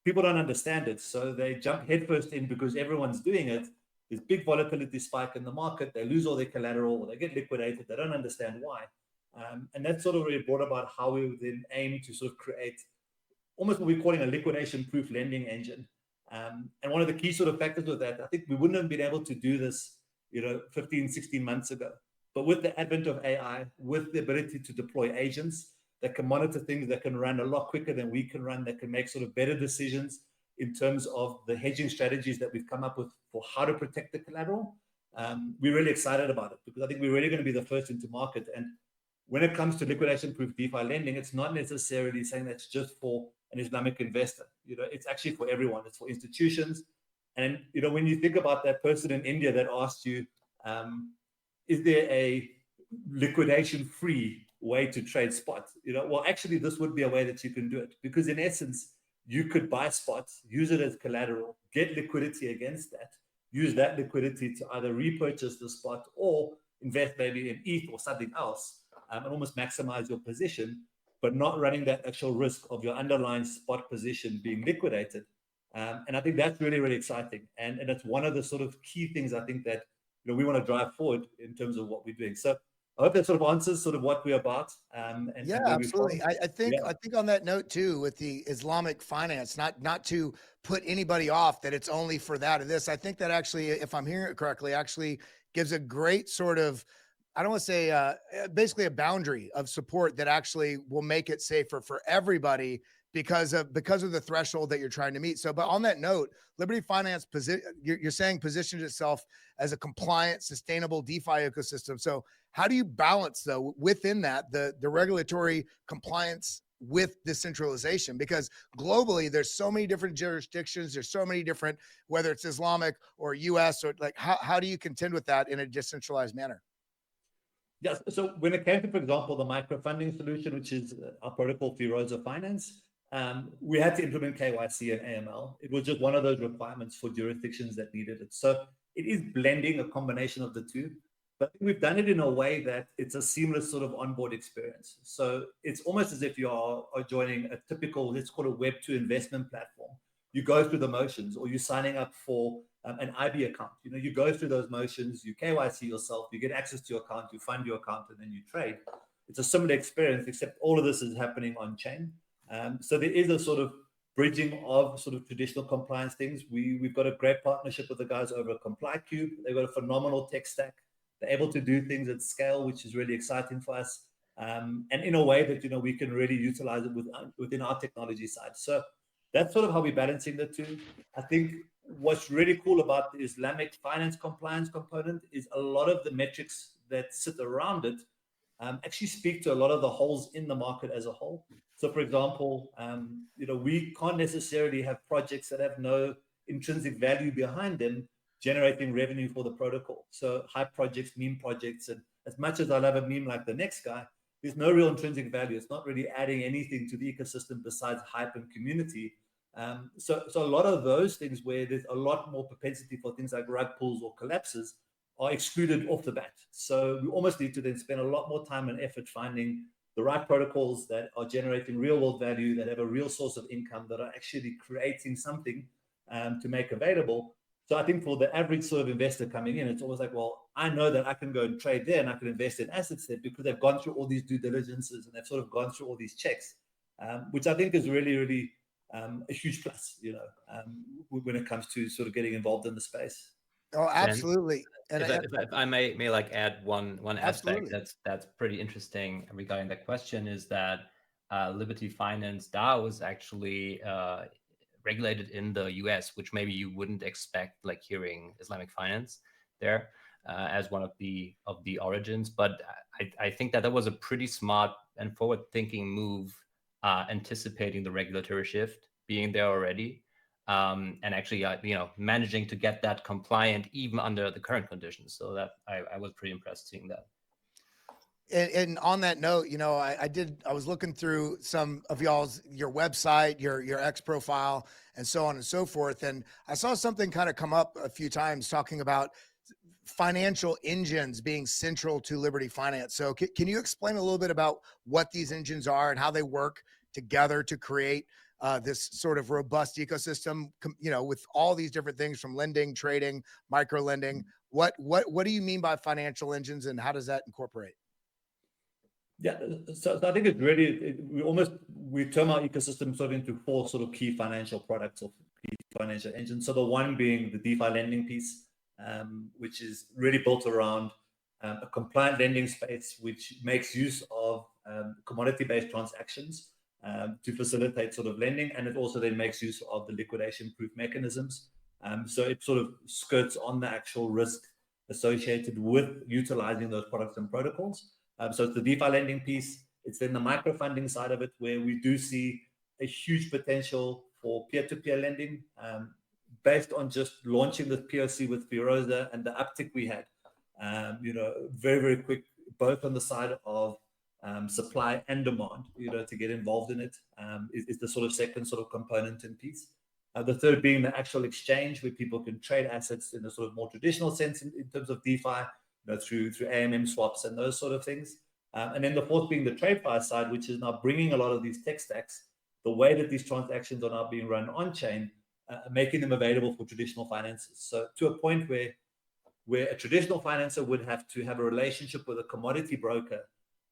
people don't understand it. So they jump headfirst in because everyone's doing it. There's big volatility spike in the market. They lose all their collateral or they get liquidated. They don't understand why. And that sort of really brought about how we then aim to sort of create almost what we're calling a liquidation-proof lending engine. And one of the key sort of factors with that, I think we wouldn't have been able to do this, 15, 16 months ago. But with the advent of AI, with the ability to deploy agents that can monitor things, that can run a lot quicker than we can run, that can make sort of better decisions in terms of the hedging strategies that we've come up with for how to protect the collateral, we're really excited about it because I think we're really going to be the first into market. And when it comes to liquidation-proof DeFi lending, it's not necessarily saying that's just for an Islamic investor. It's actually for everyone. It's for institutions. And, when you think about that person in India that asked you, is there a liquidation-free way to trade spot? Well, actually, this would be a way that you can do it because in essence, you could buy spots, use it as collateral, get liquidity against that, use that liquidity to either repurchase the spot or invest maybe in ETH or something else, and almost maximize your position, but not running that actual risk of your underlying spot position being liquidated. And I think that's really, really exciting. And that's one of the sort of key things I think that we want to drive forward in terms of what we're doing. So I hope that sort of answers sort of what we're about. Yeah, absolutely. I think on that note too, with the Islamic finance, not to put anybody off that it's only for that or this. I think that actually, if I'm hearing it correctly, actually gives a great sort of, I don't want to say basically a boundary of support that actually will make it safer for everybody because of the threshold that you're trying to meet. So, but on that note, Liberty Finance, you're saying positioned itself as a compliant, sustainable DeFi ecosystem. So how do you balance though within that, the regulatory compliance with decentralization? Because globally, there's so many different jurisdictions. There's so many different, whether it's Islamic or US or like, how do you contend with that in a decentralized manner? Yes. So when it came to, for example, the microfunding solution, which is our protocol for Rosa Finance, we had to implement KYC and AML. It was just one of those requirements for jurisdictions that needed it. So it is blending a combination of the two, but we've done it in a way that it's a seamless sort of onboard experience. So it's almost as if you are joining a typical, let's call it Web2 investment platform. You go through the motions, or you're signing up for an IB account. You go through those motions, you KYC yourself, you get access to your account, you fund your account, and then you trade. It's a similar experience, except all of this is happening on chain. So there is a sort of bridging of sort of traditional compliance things. We've got a great partnership with the guys over at ComplyCube. They've got a phenomenal tech stack. They're able to do things at scale, which is really exciting for us. And in a way that, we can really utilize it within our technology side. So that's sort of how we're balancing the two. I think what's really cool about the Islamic finance compliance component is a lot of the metrics that sit around it actually speak to a lot of the holes in the market as a whole. So, for example, we can't necessarily have projects that have no intrinsic value behind them generating revenue for the protocol. So hype projects, meme projects, and as much as I love a meme like the next guy, there's no real intrinsic value. It's not really adding anything to the ecosystem besides hype and community. So a lot of those things where there's a lot more propensity for things like rug pulls or collapses are excluded off the bat. So we almost need to then spend a lot more time and effort finding the right protocols that are generating real world value, that have a real source of income, that are actually creating something to make available. So I think for the average sort of investor coming in, it's always like, well, I know that I can go and trade there and I can invest in assets there because they've gone through all these due diligences and they've sort of gone through all these checks, which I think is really, really a huge plus, when it comes to sort of getting involved in the space. Oh, absolutely. And if I may like add one aspect Absolutely. that's pretty interesting regarding that question is that Liberty Finance DAO is actually regulated in the US, which maybe you wouldn't expect, like hearing Islamic finance there. as one of the origins. But I think that was a pretty smart and forward-thinking move, anticipating the regulatory shift, being there already, and actually managing to get that compliant even under the current conditions. So that I was pretty impressed seeing that. And on that note, I was looking through some of your website, your X profile, and so on and so forth. And I saw something kind of come up a few times talking about financial engines being central to Liberty Finance. So can you explain a little bit about what these engines are and how they work together to create this sort of robust ecosystem, with all these different things from lending, trading, micro lending? What do you mean by financial engines, and how does that incorporate? Yeah, so I think it's really, we term our ecosystem sort of into 4 sort of key financial products or key financial engines. So the one being the DeFi lending piece, which is really built around a compliant lending space, which makes use of commodity-based transactions to facilitate sort of lending, and it also then makes use of the liquidation-proof mechanisms. So it sort of skirts on the actual risk associated with utilizing those products and protocols. So it's the DeFi lending piece. It's then the microfunding side of it, where we do see a huge potential for peer-to-peer lending, based on just launching the POC with Firoza and the uptick we had. Very, very quick, both on the side of supply and demand, to get involved in it, is the sort of second sort of component and piece. The third being the actual exchange, where people can trade assets in a sort of more traditional sense in terms of DeFi, through AMM swaps and those sort of things. And then the fourth being the TradeFi side, which is now bringing a lot of these tech stacks, the way that these transactions are now being run on-chain, making them available for traditional finances. So to a point where a traditional financer would have to have a relationship with a commodity broker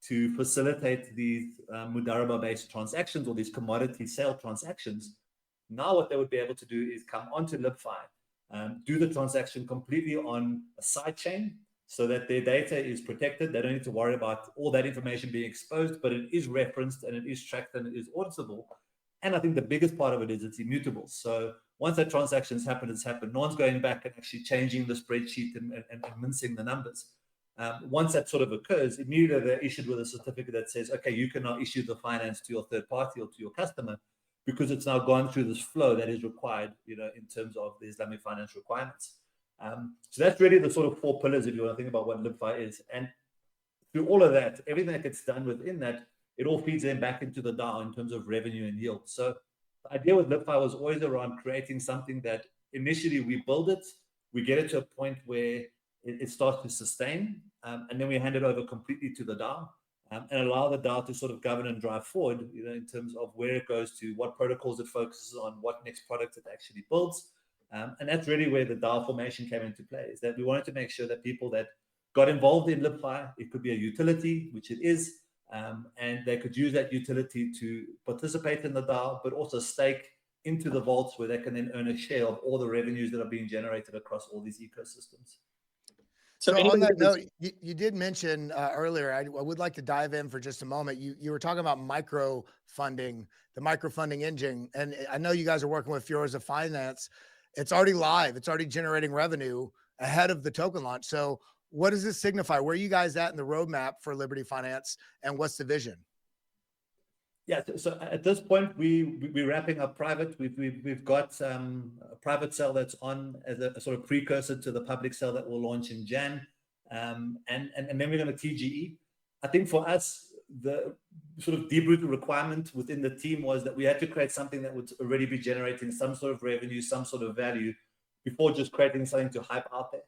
to facilitate these Mudaraba-based transactions or these commodity sale transactions. Now what they would be able to do is come onto Libfi, do the transaction completely on a side chain, so that their data is protected. They don't need to worry about all that information being exposed, but it is referenced and it is tracked and it is auditable. And I think the biggest part of it is it's immutable. So once that transaction's happened, it's happened. No one's going back and actually changing the spreadsheet and mincing the numbers. Once that sort of occurs, immediately they're issued with a certificate that says, okay, you can now issue the finance to your third party or to your customer, because it's now gone through this flow that is required, in terms of the Islamic finance requirements. So that's really the sort of 4 pillars, if you want to think about what Libfi is. And through all of that, everything that gets done within that, it all feeds then back into the DAO in terms of revenue and yield. So the idea with Libfi was always around creating something that initially we build it, we get it to a point where it starts to sustain, and then we hand it over completely to the DAO, and allow the DAO to sort of govern and drive forward, in terms of where it goes to, what protocols it focuses on, what next product it actually builds. And that's really where the DAO formation came into play, is that we wanted to make sure that people that got involved in Libfi, it could be a utility, which it is, and they could use that utility to participate in the DAO, but also stake into the vaults where they can then earn a share of all the revenues that are being generated across all these ecosystems. So on that note, you did mention earlier, I would like to dive in for just a moment. You were talking about microfunding, the microfunding engine. And I know you guys are working with Firoza Finance. It's already live. It's already generating revenue ahead of the token launch. So what does this signify? Where are you guys at in the roadmap for Liberty Finance, and what's the vision? Yeah, so at this point, we're wrapping up private. We've got a private sale that's on as a sort of precursor to the public sale that will launch in Jan, and then we're going to TGE. I think for us, the sort of deep-rooted requirement within the team was that we had to create something that would already be generating some sort of revenue, some sort of value, before just creating something to hype out there.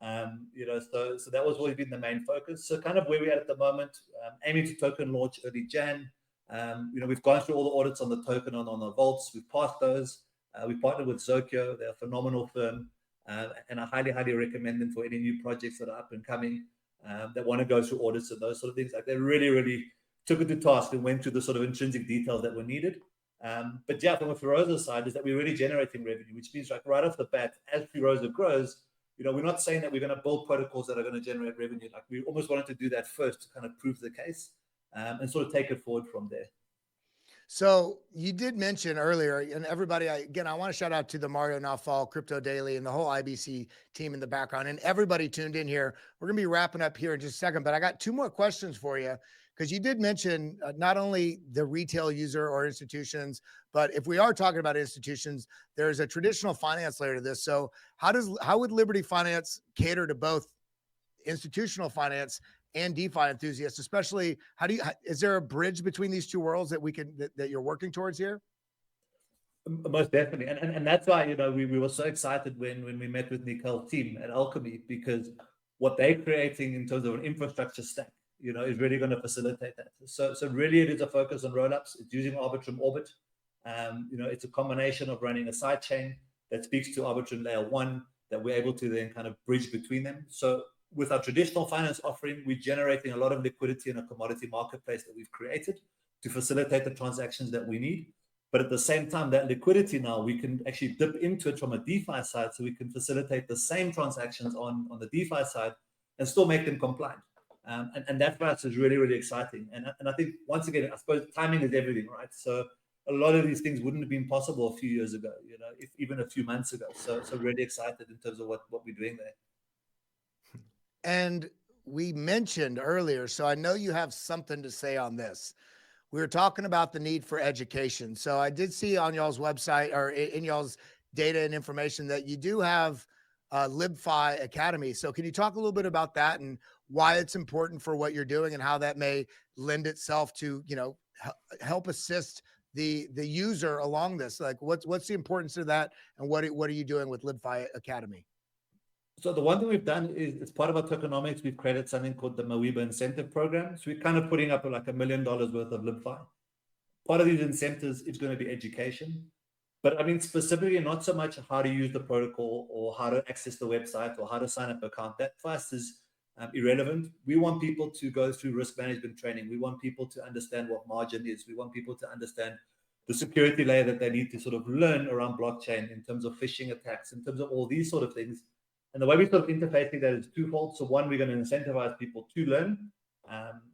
So that was always been the main focus. So kind of where we're at the moment, aiming to token launch early Jan. We've gone through all the audits on the token on the vaults. We've passed those. We partnered with Zokyo. They're a phenomenal firm, and I highly recommend them for any new projects that are up and coming, that want to go through audits and those sort of things. Like, they really took it to task and went through the sort of intrinsic details that were needed. But yeah, from a Firoza side, is that we're really generating revenue, which means like right off the bat, as Firoza grows, we're not saying that we're going to build protocols that are going to generate revenue. Like, we almost wanted to do that first to kind of prove the case, and sort of take it forward from there. So you did mention earlier, and everybody, I want to shout out to the Mario Nawfal Crypto Daily and the whole IBC team in the background and everybody tuned in here. We're going to be wrapping up here in just a second, but I got two more questions for you because you did mention not only the retail user or institutions, but if we are talking about institutions, there's a traditional finance layer to this. So how would Liberty Finance cater to both institutional finance and DeFi enthusiasts, especially is there a bridge between these two worlds that you're working towards here? Most definitely. And that's why, we were so excited when we met with Nicole's team at Alchemy, because what they're creating in terms of an infrastructure stack, is really going to facilitate that. So really it is a focus on rollups. It's using Arbitrum Orbit. It's a combination of running a side chain that speaks to Arbitrum Layer 1 that we're able to then kind of bridge between them. So with our traditional finance offering, we're generating a lot of liquidity in a commodity marketplace that we've created to facilitate the transactions that we need. But at the same time, that liquidity now, we can actually dip into it from a DeFi side, so we can facilitate the same transactions on the DeFi side and still make them compliant. And that for us is really, really exciting. And I think, once again, I suppose timing is everything, right? So a lot of these things wouldn't have been possible a few years ago, if even a few months ago. So really excited in terms of what we're doing there. And we mentioned earlier, so I know you have something to say on this. We were talking about the need for education. So I did see on y'all's website or in y'all's data and information that you do have Libfi Academy. So can you talk a little bit about that and why it's important for what you're doing and how that may lend itself to, help assist the user along this? Like what's the importance of that, and what are you doing with Libfi Academy? So the one thing we've done is, as part of our tokenomics, we've created something called the Mawiba Incentive Program. So we're kind of putting up like $1 million worth of Libfi. Part of these incentives is going to be education. But I mean, specifically, not so much how to use the protocol or how to access the website or how to sign up an account. That for us is irrelevant. We want people to go through risk management training. We want people to understand what margin is. We want people to understand the security layer that they need to sort of learn around blockchain in terms of phishing attacks, in terms of all these sort of things. And the way we're sort of interfacing that is twofold. So one, we're going to incentivize people to learn.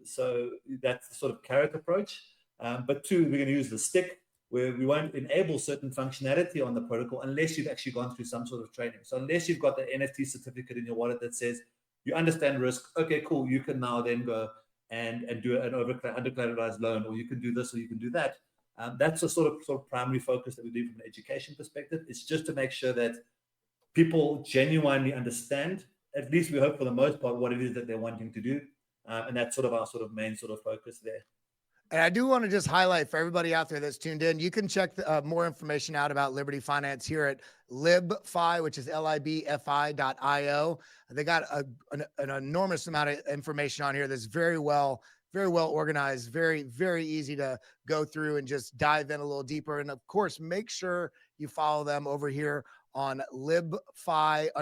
So that's the sort of carrot approach. But two, we're going to use the stick, where we won't enable certain functionality on the protocol unless you've actually gone through some sort of training. So unless you've got the NFT certificate in your wallet that says you understand risk, okay, cool, you can now then go and do an under-collateralized loan, or you can do this, or you can do that. That's the sort of primary focus that we do from an education perspective. It's just to make sure that people genuinely understand, at least we hope for the most part, what it is that they're wanting to do. And that's sort of our sort of main sort of focus there. And I do want to just highlight for everybody out there that's tuned in, you can check more information out about Liberty Finance here at Libfi, which is libfi.io. They got an enormous amount of information on here that's very well organized, very, very easy to go through and just dive in a little deeper. And of course, make sure you follow them over here on libfi_io.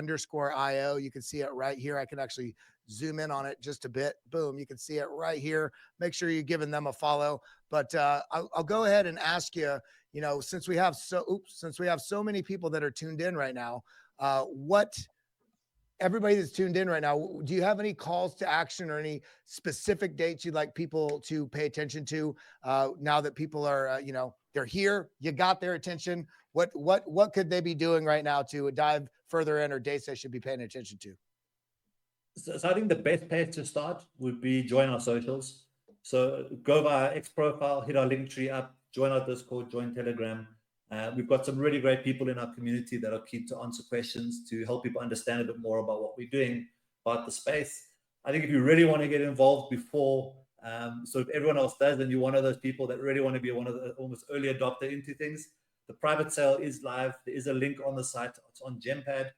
You can see it right here. I can actually zoom in on it just a bit. Boom. You can see it right here. Make sure you're giving them a follow. But I'll go ahead and ask you, since we have so many people that are tuned in right now, everybody that's tuned in right now, do you have any calls to action or any specific dates you'd like people to pay attention to now that people are, they're here, you got their attention? What could they be doing right now to dive further in, or dates they should be paying attention to? So I think the best place to start would be join our socials. So go via X profile, hit our link tree up, join our Discord, join Telegram. We've got some really great people in our community that are keen to answer questions, to help people understand a bit more about what we're doing, about the space. I think if you really want to get involved before sort of everyone else does, and you're one of those people that really want to be one of the almost early adopter into things, the private sale is live. There is a link on the site. It's on Gempad.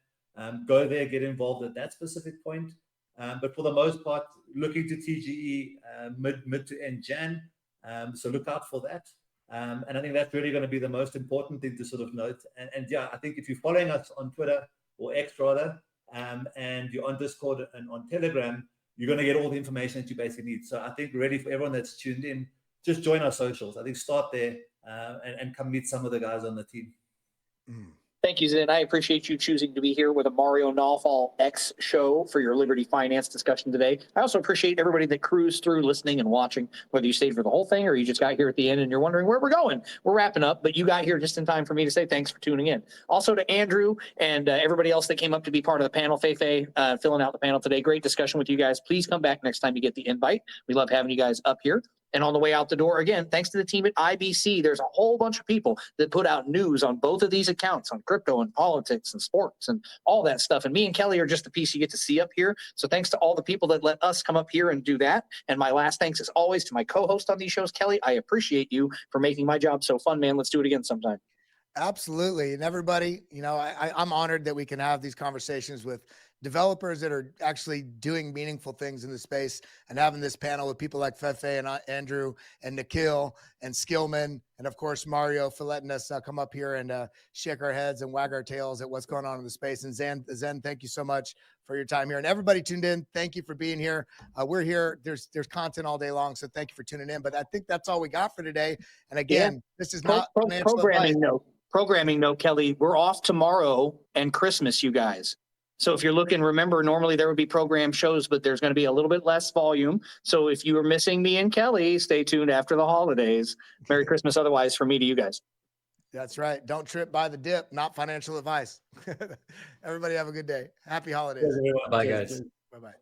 Go there, get involved at that specific point. But for the most part, looking to TGE mid to end Jan. So look out for that. And I think that's really going to be the most important thing to sort of note. And yeah, I think if you're following us on Twitter, or X rather, and you're on Discord and on Telegram, you're going to get all the information that you basically need. So I think really for everyone that's tuned in, just join our socials. I think start there and come meet some of the guys on the team. Thank you, Zen. I appreciate you choosing to be here with a Mario Nawfal X show for your Liberty Finance discussion today. I also appreciate everybody that cruised through listening and watching, whether you stayed for the whole thing or you just got here at the end and you're wondering where we're going. We're wrapping up, but you got here just in time for me to say thanks for tuning in. Also to Andrew and everybody else that came up to be part of the panel, Feifei, filling out the panel today. Great discussion with you guys. Please come back next time you get the invite. We love having you guys up here. And on the way out the door, again, thanks to the team at IBC, there's a whole bunch of people that put out news on both of these accounts on crypto and politics and sports and all that stuff. And me and Kelly are just the piece you get to see up here. So thanks to all the people that let us come up here and do that. And my last thanks is always to my co-host on these shows, Kelly. I appreciate you for making my job so fun, man. Let's do it again sometime. Absolutely. And everybody, you know, I'm honored that we can have these conversations with developers that are actually doing meaningful things in the space, and having this panel with people like Feifei and Andrew and Nikhil and Skillman, and of course, Mario, for letting us come up here and shake our heads and wag our tails at what's going on in the space. And Zen, thank you so much for your time here. And everybody tuned in, thank you for being here. We're here. There's content all day long, so thank you for tuning in. But I think that's all we got for today. And again, this is not financial programming advice. Programming note, Kelly, we're off tomorrow and Christmas, you guys. So if you're looking, remember, normally there would be program shows, but there's going to be a little bit less volume. So if you were missing me and Kelly, stay tuned after the holidays. Merry Christmas otherwise from me to you guys. That's right. Don't trip by the dip, not financial advice. Everybody have a good day. Happy holidays. Bye, guys. Bye-bye.